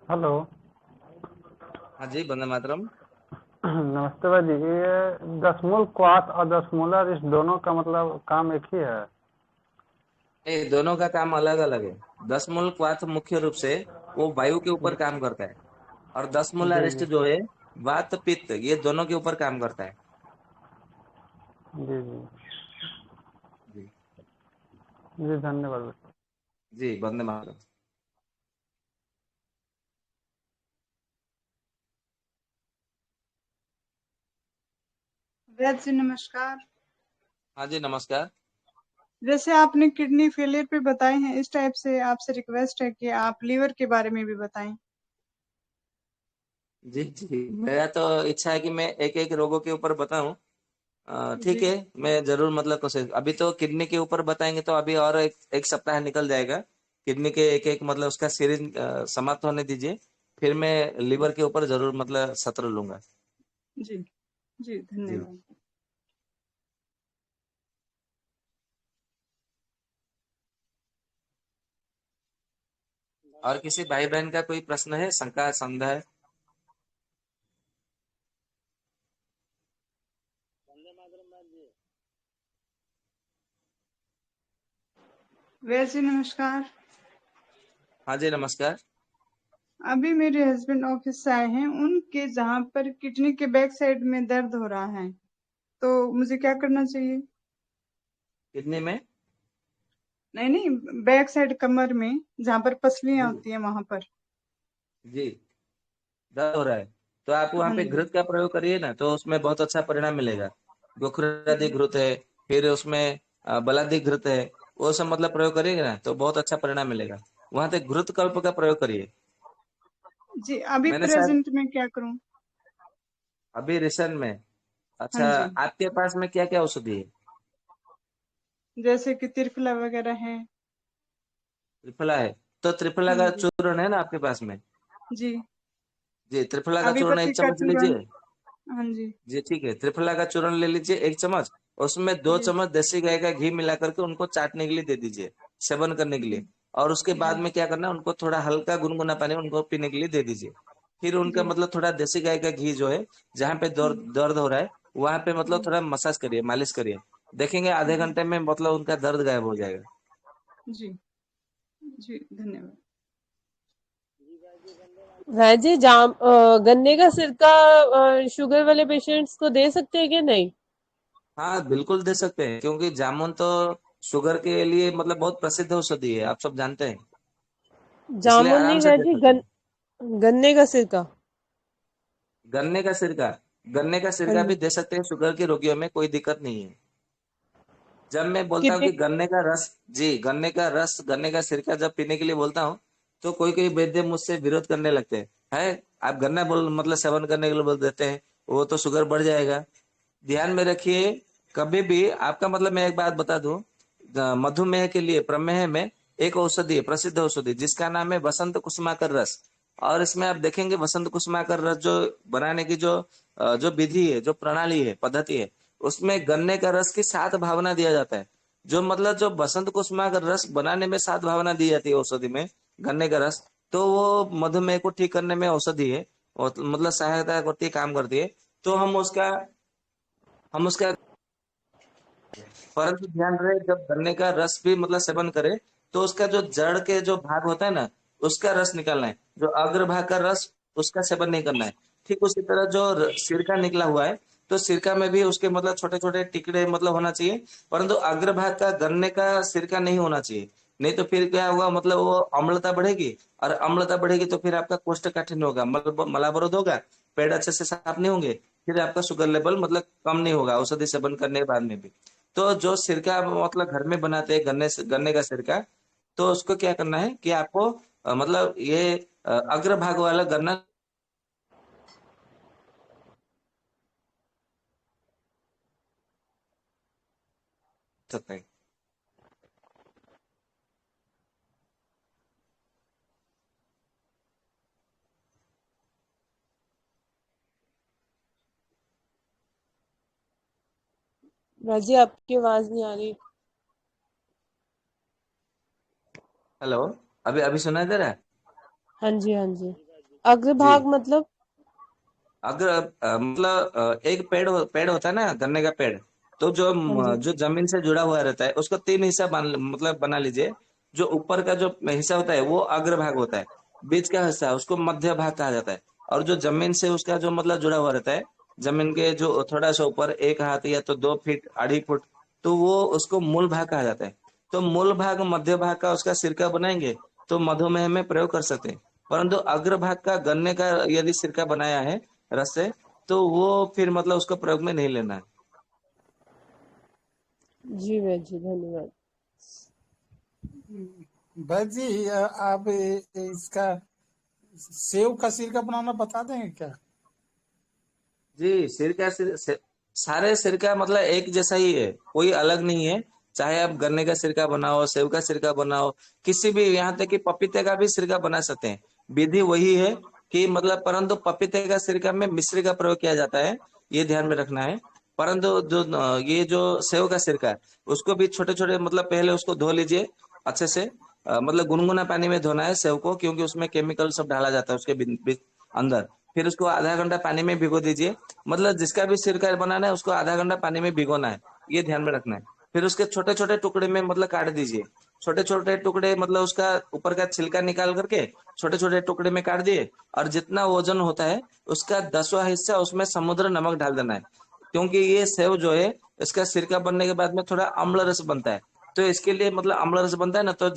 Speaker 5: हेलो।
Speaker 3: हाँ जी, वंदे मातरम।
Speaker 5: नमस्ते भाई। ये दशमूल क्वाथ और दशमूला इस दोनों का मतलब काम एक ही है?
Speaker 3: ये दोनों का काम अलग अलग है। 10 मूल क्वाथ मुख्य रूप से वो वायु के ऊपर
Speaker 5: जी
Speaker 3: काम करता है, और 10 मूल
Speaker 5: जी
Speaker 3: अरिष्ट जो है वात पित्त, ये दोनों के ऊपर काम करता है।
Speaker 5: जी जी
Speaker 3: जी
Speaker 5: जी। धन्यवाद।
Speaker 3: जी, वंदे मातरम।
Speaker 6: वैद जी नमस्कार।
Speaker 3: हाँ जी, नमस्कार।
Speaker 6: जैसे आपने किडनी फेलियर पे बताए हैं, इस टाइप से आपसे रिक्वेस्ट है कि आप लीवर के बारे में भी बताएं।
Speaker 3: जी जी, मेरा तो इच्छा है कि मैं एक एक रोगों के ऊपर बताऊं। ठीक
Speaker 6: जी
Speaker 3: है, मैं जरूर मतलब कोशिश। अभी तो किडनी के ऊपर बताएंगे तो अभी और एक सप्ताह निकल जाएगा। किडनी के एक एक मतलब उसका सीरीज समाप्त होने दीजिए, फिर मैं लीवर के ऊपर जरूर मतलब सत्र लूंगा।
Speaker 6: जी जी,
Speaker 3: जी।
Speaker 6: धन्यवाद।
Speaker 3: और किसी भाई बहन का कोई प्रश्न है, शंका, संदेह?
Speaker 6: वैद जी नमस्कार।
Speaker 3: हाँ जी, नमस्कार।
Speaker 6: अभी मेरे हस्बैंड ऑफिस से आए हैं, उनके जहाँ पर किडनी के बैक साइड में दर्द हो रहा है, तो मुझे क्या करना चाहिए?
Speaker 3: किडनी में?
Speaker 6: नहीं नहीं, बैक साइड कमर में, जहाँ पर पसलियां
Speaker 3: जी
Speaker 6: होती है वहां पर।
Speaker 3: जी, दर्द हो रहा है तो आप वहाँ
Speaker 6: हाँ
Speaker 3: पे
Speaker 6: जी।
Speaker 3: घृत का प्रयोग करिए ना, तो उसमें बहुत अच्छा परिणाम मिलेगा। गोखुरादि घृत है, फिर उसमें बलादि घृत है, वो सब मतलब प्रयोग करिएगा ना तो बहुत अच्छा परिणाम मिलेगा। वहां पे घृत कल्प का प्रयोग करिए।
Speaker 6: जी, अभी
Speaker 3: मैंने शायद
Speaker 6: प्रेजेंट में क्या करूं?
Speaker 3: अभी रिसेंट में।
Speaker 6: हाँ
Speaker 3: अच्छा,
Speaker 6: जी।
Speaker 3: आपके पास में क्या क्या औषधि है?
Speaker 6: जैसे कि त्रिफला वगैरह है।
Speaker 3: त्रिफला है, तो त्रिफला
Speaker 6: हाँ
Speaker 3: का
Speaker 6: जी।
Speaker 3: चूर्ण है ना आपके पास में?
Speaker 6: जी।
Speaker 3: जी, त्रिफला का
Speaker 6: अभी
Speaker 3: चूर्ण
Speaker 6: पति
Speaker 3: एक
Speaker 6: का
Speaker 3: चम्मच
Speaker 6: चूर्ण।
Speaker 3: लीजिए।
Speaker 6: हाँ जी।
Speaker 3: जी ठीक है, त्रिफला का चूर्ण ले लीजिए 1 चम्मच। उसमें दो
Speaker 6: जी
Speaker 3: चम्मच देसी गाय का घी मिला करके उनको चाटने के लिए दे दीजिए, सेवन करने के
Speaker 6: जी
Speaker 3: लिए। और उसके बाद
Speaker 6: जी
Speaker 3: में क्या करना है, उनको थोड़ा हल्का गुनगुना पानी उनको पीने के लिए दे दीजिए। फिर उनका
Speaker 6: जी
Speaker 3: मतलब थोड़ा देसी गाय का घी जो है, जहाँ पे दर्द
Speaker 6: जी
Speaker 3: दर्द हो रहा है वहां पे मतलब
Speaker 6: जी
Speaker 3: थोड़ा मसाज करिए, मालिश करिए। देखेंगे आधे
Speaker 6: जी
Speaker 3: घंटे में मतलब उनका दर्द गायब हो जाएगा।
Speaker 6: जी जी, धन्यवाद।
Speaker 4: वैजी गन्ने का सिरका शुगर वाले पेशेंट्स को दे सकते हैं कि नहीं?
Speaker 3: हाँ बिल्कुल दे सकते हैं, क्योंकि जामुन तो शुगर के लिए मतलब बहुत प्रसिद्ध औषधि है, आप सब जानते हैं। इसलिए
Speaker 4: जामुन
Speaker 3: आराम
Speaker 4: नहीं
Speaker 3: से दे
Speaker 4: वैजी,
Speaker 3: सकते हैं।
Speaker 4: गन्ने का सिरका।
Speaker 3: गन्ने का सिरका, गन्ने का
Speaker 4: हाँ
Speaker 3: सिरका भी
Speaker 4: जी।
Speaker 3: दे सकते हैं शुगर के रोगियों में, कोई दिक्कत नहीं है। जब मैं बोलता हूँ
Speaker 4: कितने?
Speaker 3: कि गन्ने का रस, जी गन्ने का रस, गन्ने का सिरका जब पीने के लिए बोलता हूँ, तो कोई कोई वैद्य मुझसे विरोध करने लगते हैं। है, आप गन्ना बोल मतलब सेवन करने के लिए बोल देते हैं, वो तो शुगर बढ़ जाएगा। ध्यान में रखिए, कभी भी आपका मतलब, मैं एक बात बता दूं, मधुमेह के लिए प्रमेह में एक औषधि है, प्रसिद्ध औषधि, जिसका नाम है वसंत कुसुमाकर रस। और इसमें आप देखेंगे वसंत कुसुमाकर रस जो बनाने की जो विधि है, जो प्रणाली है, पद्धति है, उसमें गन्ने का रस की 7 भावना दिया जाता है। जो मतलब जो बसंत कुसुमाकर रस बनाने में 7 भावना दी जाती है औषधि में, गन्ने का रस, तो वो मधुमेह को ठीक करने में औषधि है, और मतलब सहायता करती है, काम करती है। तो हम उसका परंतु ध्यान रहे, जब गन्ने का रस भी मतलब सेवन करे, तो उसका जो जड़ के जो भाग होता है ना, उसका रस निकालना है। जो अग्र भाग का रस, उसका सेवन नहीं करना है। ठीक उसी तरह जो सिरका निकला हुआ है, तो सिरका में भी उसके मतलब छोटे छोटे टिकड़े मतलब होना चाहिए, परंतु अग्र भाग का गन्ने का सिरका नहीं होना चाहिए। नहीं तो फिर क्या होगा, मतलब वो अम्लता बढ़ेगी, और अम्लता बढ़ेगी तो फिर आपका कोष्ठकाठिन्य होगा, मलावरोध होगा, पेट अच्छे से साफ नहीं होंगे, फिर आपका शुगर लेवल मतलब कम नहीं होगा औषधि सेवन करने के बाद में भी। तो जो सिरका मतलब घर में बनाते हैं गन्ने का सिरका, तो उसको क्या करना है कि आपको मतलब ये अग्र भाग वाला गन्ना सकते हैं।
Speaker 4: राजी, आपकी आवाज नहीं आ रही।
Speaker 3: हेलो, अभी अभी सुना दे रहा है?
Speaker 4: हाँ जी, हाँ जी।
Speaker 3: जी,
Speaker 4: अग्रभाग मतलब?
Speaker 3: अगर मतलब एक पेड़ होता है ना, गन्ने का पेड़, तो जो
Speaker 4: हाँ जी।
Speaker 3: जो जमीन से जुड़ा हुआ रहता है, उसको 3 हिस्सा मतलब बना लीजिए। जो ऊपर का जो हिस्सा होता है वो अग्रभाग होता है, बीच का हिस्सा उसको मध्य भाग कहा जाता है, और जो जमीन से उसका जो मतलब जुड़ा हुआ रहता है, जमीन के जो थोड़ा सा ऊपर 1 हाथ या तो 2 फीट 2.5 फुट, तो वो उसको मूल भाग कहा जाता है। तो मूल भाग मध्य भाग का उसका सिरका बनाएंगे, तो मधुमेह में प्रयोग कर सकते हैं। परंतु अग्रभाग का गन्ने का यदि सिरका बनाया है रस से, तो वो फिर मतलब उसको प्रयोग में नहीं लेना है।
Speaker 4: जी वैद्य जी, धन्यवाद।
Speaker 1: वैद्य जी, आप इसका सेव का सिरका बनाना बता देंगे क्या?
Speaker 3: जी, सारे सिरका मतलब एक जैसा ही है, कोई अलग नहीं है। चाहे आप गन्ने का सिरका बनाओ, सेव का सिरका बनाओ, किसी भी, यहाँ तक कि पपीते का भी सिरका बना सकते हैं। विधि वही है कि मतलब, परंतु पपीते का सिरका में मिश्री का प्रयोग किया जाता है, ये ध्यान में रखना है। परंतु जो ये जो सेव का सिरका है, उसको भी छोटे छोटे मतलब पहले उसको धो लीजिए अच्छे से। मतलब गुनगुना पानी में धोना है सेव को, क्योंकि उसमें केमिकल सब डाला जाता है उसके अंदर। फिर उसको आधा घंटा पानी में भिगो दीजिए। मतलब जिसका भी सिरका बनाना है उसको आधा घंटा पानी में भिगोना है, ये ध्यान में रखना है। फिर उसके छोटे छोटे टुकड़े में मतलब काट दीजिए। छोटे छोटे टुकड़े मतलब उसका ऊपर का छिलका निकाल करके छोटे छोटे टुकड़े में काट दिए, और जितना वजन होता है उसका 10वां हिस्सा उसमें समुद्र नमक डाल देना है। क्योंकि ये सेव जो है, इसका सिरका बनने के बाद में थोड़ा अम्ल रस बनता है। तो इसके लिए मतलब अम्ल रस बनता है ना, तो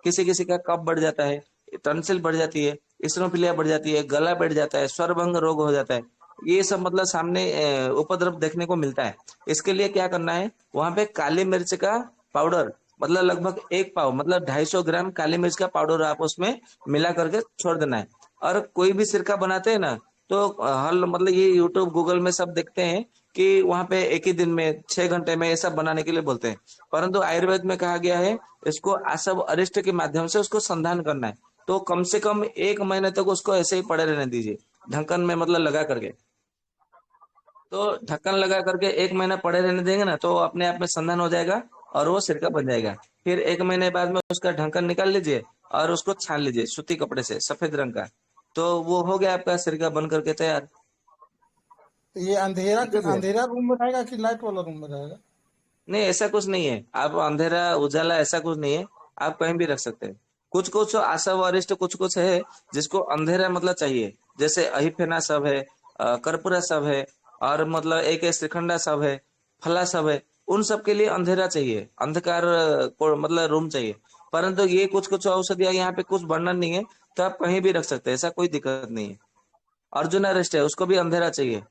Speaker 3: किसी किसी का कफ बढ़ जाता है, टंसिल बढ़ जाती है, इसनोफिलिया बढ़ जाती है, गला बैठ जाता है, स्वरभंग रोग हो जाता है, ये सब मतलब सामने उपद्रव देखने को मिलता है। इसके लिए क्या करना है, वहां पे काली मिर्च का पाउडर, मतलब लगभग 1 पाव मतलब 250 ग्राम काली मिर्च का पाउडर आप उसमें मिला करके छोड़ देना है। और कोई भी सिरका बनाते हैं ना, तो हल मतलब ये यूट्यूब गूगल में सब देखते हैं कि वहां पे एक ही दिन में 6 घंटे में ये सब बनाने के लिए बोलते हैं। परंतु आयुर्वेद में कहा गया है इसको आसव अरिष्ट के माध्यम से उसको संधान करना है। तो कम से कम 1 महीने तक उसको ऐसे ही पड़े रहने दीजिए, ढक्कन में मतलब लगा करके। तो ढक्कन लगा करके 1 महीना पड़े रहने देंगे ना, तो अपने आप में संधान हो जाएगा, और वो सिरका बन जाएगा। फिर 1 महीने बाद में उसका ढक्कन निकाल लीजिए, और उसको छान लीजिए सूती कपड़े से, सफेद रंग का। तो वो हो गया आपका सिरका बन करके तैयार।
Speaker 1: तो ये अंधेरा
Speaker 3: ठीक है भैया।
Speaker 1: अंधेरा रूम में रहेगा कि लाइट वाला रूम में रहेगा?
Speaker 3: नहीं, ऐसा कुछ नहीं है, आप अंधेरा उजाला ऐसा कुछ नहीं है, आप कहीं भी रख सकते हैं। कुछ कुछ आशा वरिष्ठ कुछ कुछ है जिसको अंधेरा मतलब चाहिए, जैसे अहिफेना सब है, कर्पूरा सब है, और मतलब एक श्रीखंडा सब है, फला सब है। उन सब के लिए अंधेरा चाहिए, अंधकार को मतलब रूम चाहिए। परंतु ये कुछ कुछ औषधियां यहाँ पे कुछ वर्णन नहीं है, तो आप कहीं भी रख सकते हैं, ऐसा कोई दिक्कत नहीं है। अर्जुन अरेस्ट है, उसको भी अंधेरा चाहिए।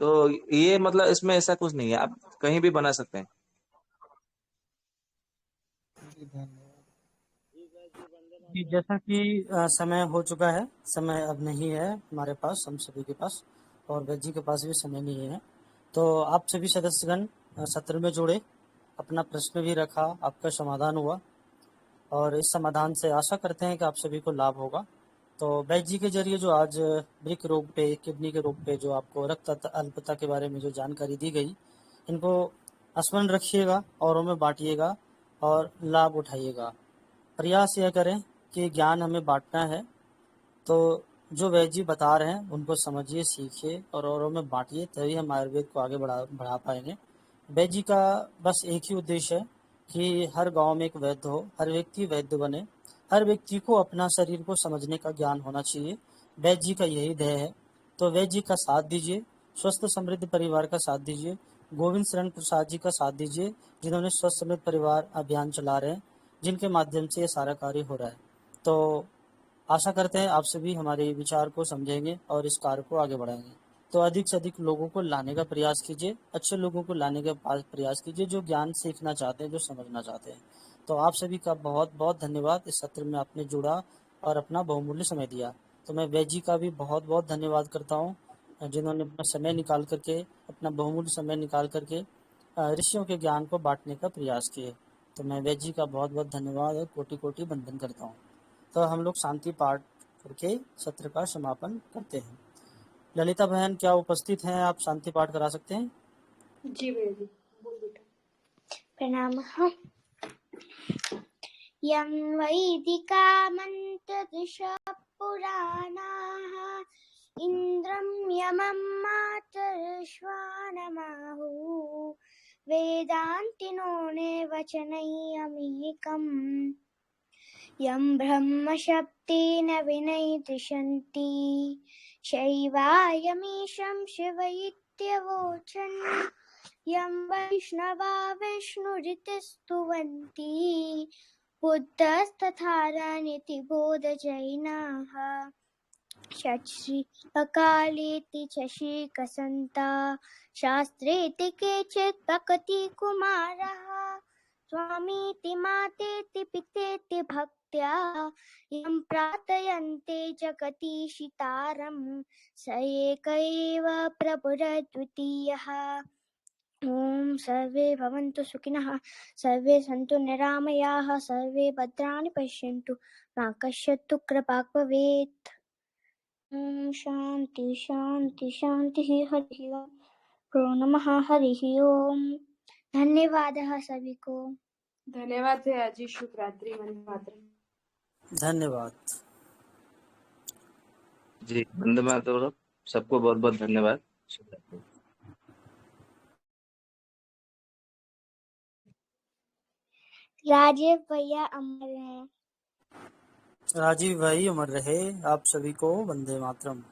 Speaker 3: तो ये मतलब इसमें ऐसा कुछ नहीं है, आप कहीं भी बना सकते हैं।
Speaker 1: जी, धन्यवाद।
Speaker 2: जी, जैसा कि समय हो चुका है, समय अब नहीं है हमारे पास, हम सभी के पास, और वैद्य जी के पास भी समय नहीं है। तो आप सभी सदस्यगण सत्र में जुड़े, अपना प्रश्न भी रखा, आपका समाधान हुआ और इस समाधान से आशा करते हैं कि आप सभी को लाभ होगा। तो वैद्य जी के जरिए जो आज वृक्क रोग पे, किडनी के रोग पे जो आपको रक्त अल्पता के बारे में जो जानकारी दी गई, इनको स्मरण रखिएगा, औरों में बांटिएगा और लाभ उठाइएगा। प्रयास यह करें कि ज्ञान हमें बांटना है, तो जो वैद्य जी बता रहे हैं उनको समझिए, सीखिए और औरों में बांटिए, तभी हम आयुर्वेद को आगे बढ़ा पाएंगे। वैद्य जी का बस एक ही उद्देश्य है कि हर गांव में एक वैद्य हो, हर व्यक्ति वैद्य बने, हर व्यक्ति को अपना शरीर को समझने का ज्ञान होना चाहिए। वैद्य जी का यही ध्येय है। तो वैद्य जी का साथ दीजिए, स्वस्थ समृद्ध परिवार का साथ दीजिए, गोविंद शरण प्रसाद जी का साथ दीजिए, जिन्होंने स्वस्थ समृद्ध परिवार अभियान चला रहे हैं, जिनके माध्यम से ये सारा कार्य हो रहा है। तो आशा करते हैं आप सभी हमारे विचार को समझेंगे और इस कार्य को आगे बढ़ाएंगे। तो अधिक से अधिक लोगों को लाने का प्रयास कीजिए, अच्छे लोगों को लाने का प्रयास कीजिए, जो ज्ञान सीखना चाहते हैं, जो समझना चाहते हैं। तो आप सभी का बहुत बहुत धन्यवाद, इस सत्र में आपने जुड़ा और अपना बहुमूल्य समय दिया। तो मैं वैद्य जी का भी बहुत बहुत धन्यवाद करता हूँ, जिन्होंने अपना समय निकाल करके, अपना बहुमूल्य समय निकाल करके ऋषियों के ज्ञान को बांटने का प्रयास किए। तो मैं वैद्य जी का बहुत बहुत धन्यवाद और कोटि कोटि वंदन करता हूँ। तो हम लोग शांति पाठ करके सत्र का समापन करते हैं। ललिता बहन क्या उपस्थित हैं? आप शांति पाठ करा सकते हैं?
Speaker 7: जी भैया जी, बोल बेटा। प्रणामः। यं वैदिका मन्त्रदिशः पुराणाः इन्द्रं यमं मातरिश्वानमाहुः वेदान्तिनो वचनैयमेकम् यं ब्रह्मशब्देन विनैतिशन्ति शैवायमीशं शिवैत्यवोचन् यं वैष्णवा विष्णुरिति स्तुवन्ति बुद्धस्तथारानिति बोधजैनाः षट्श्री अकालेति च श्रीकसन्ता शास्त्रेति केचित् पकति कुमारः स्वामीति मातेति पितेति भक्त्या यं प्रार्थयन्ते जगदीशितारं स एक एव प्रभुरद्वितीयः। ॐ सर्वे भवन्तु सुखिनः, सर्वे सन्तु निरामयाः, सर्वे भद्राणि पश्यन्तु, मा कश्चित् दुःखभाग् भवेत्। ॐ शान्ति शान्ति शान्तिः। हरिः ओम्। प्रणो नमः। हरिः ओम्। धन्यवादः सभी को।
Speaker 4: धन्यवाद भैया जी। शुभ रात्रि। वंदे मातरम।
Speaker 2: धन्यवाद
Speaker 3: जी, वंदे मातरम। सबको बहुत बहुत धन्यवाद। शुभ रात्रि।
Speaker 7: राजीव भैया अमर हैं।
Speaker 2: राजीव भाई अमर रहे। आप सभी को वंदे मातरम।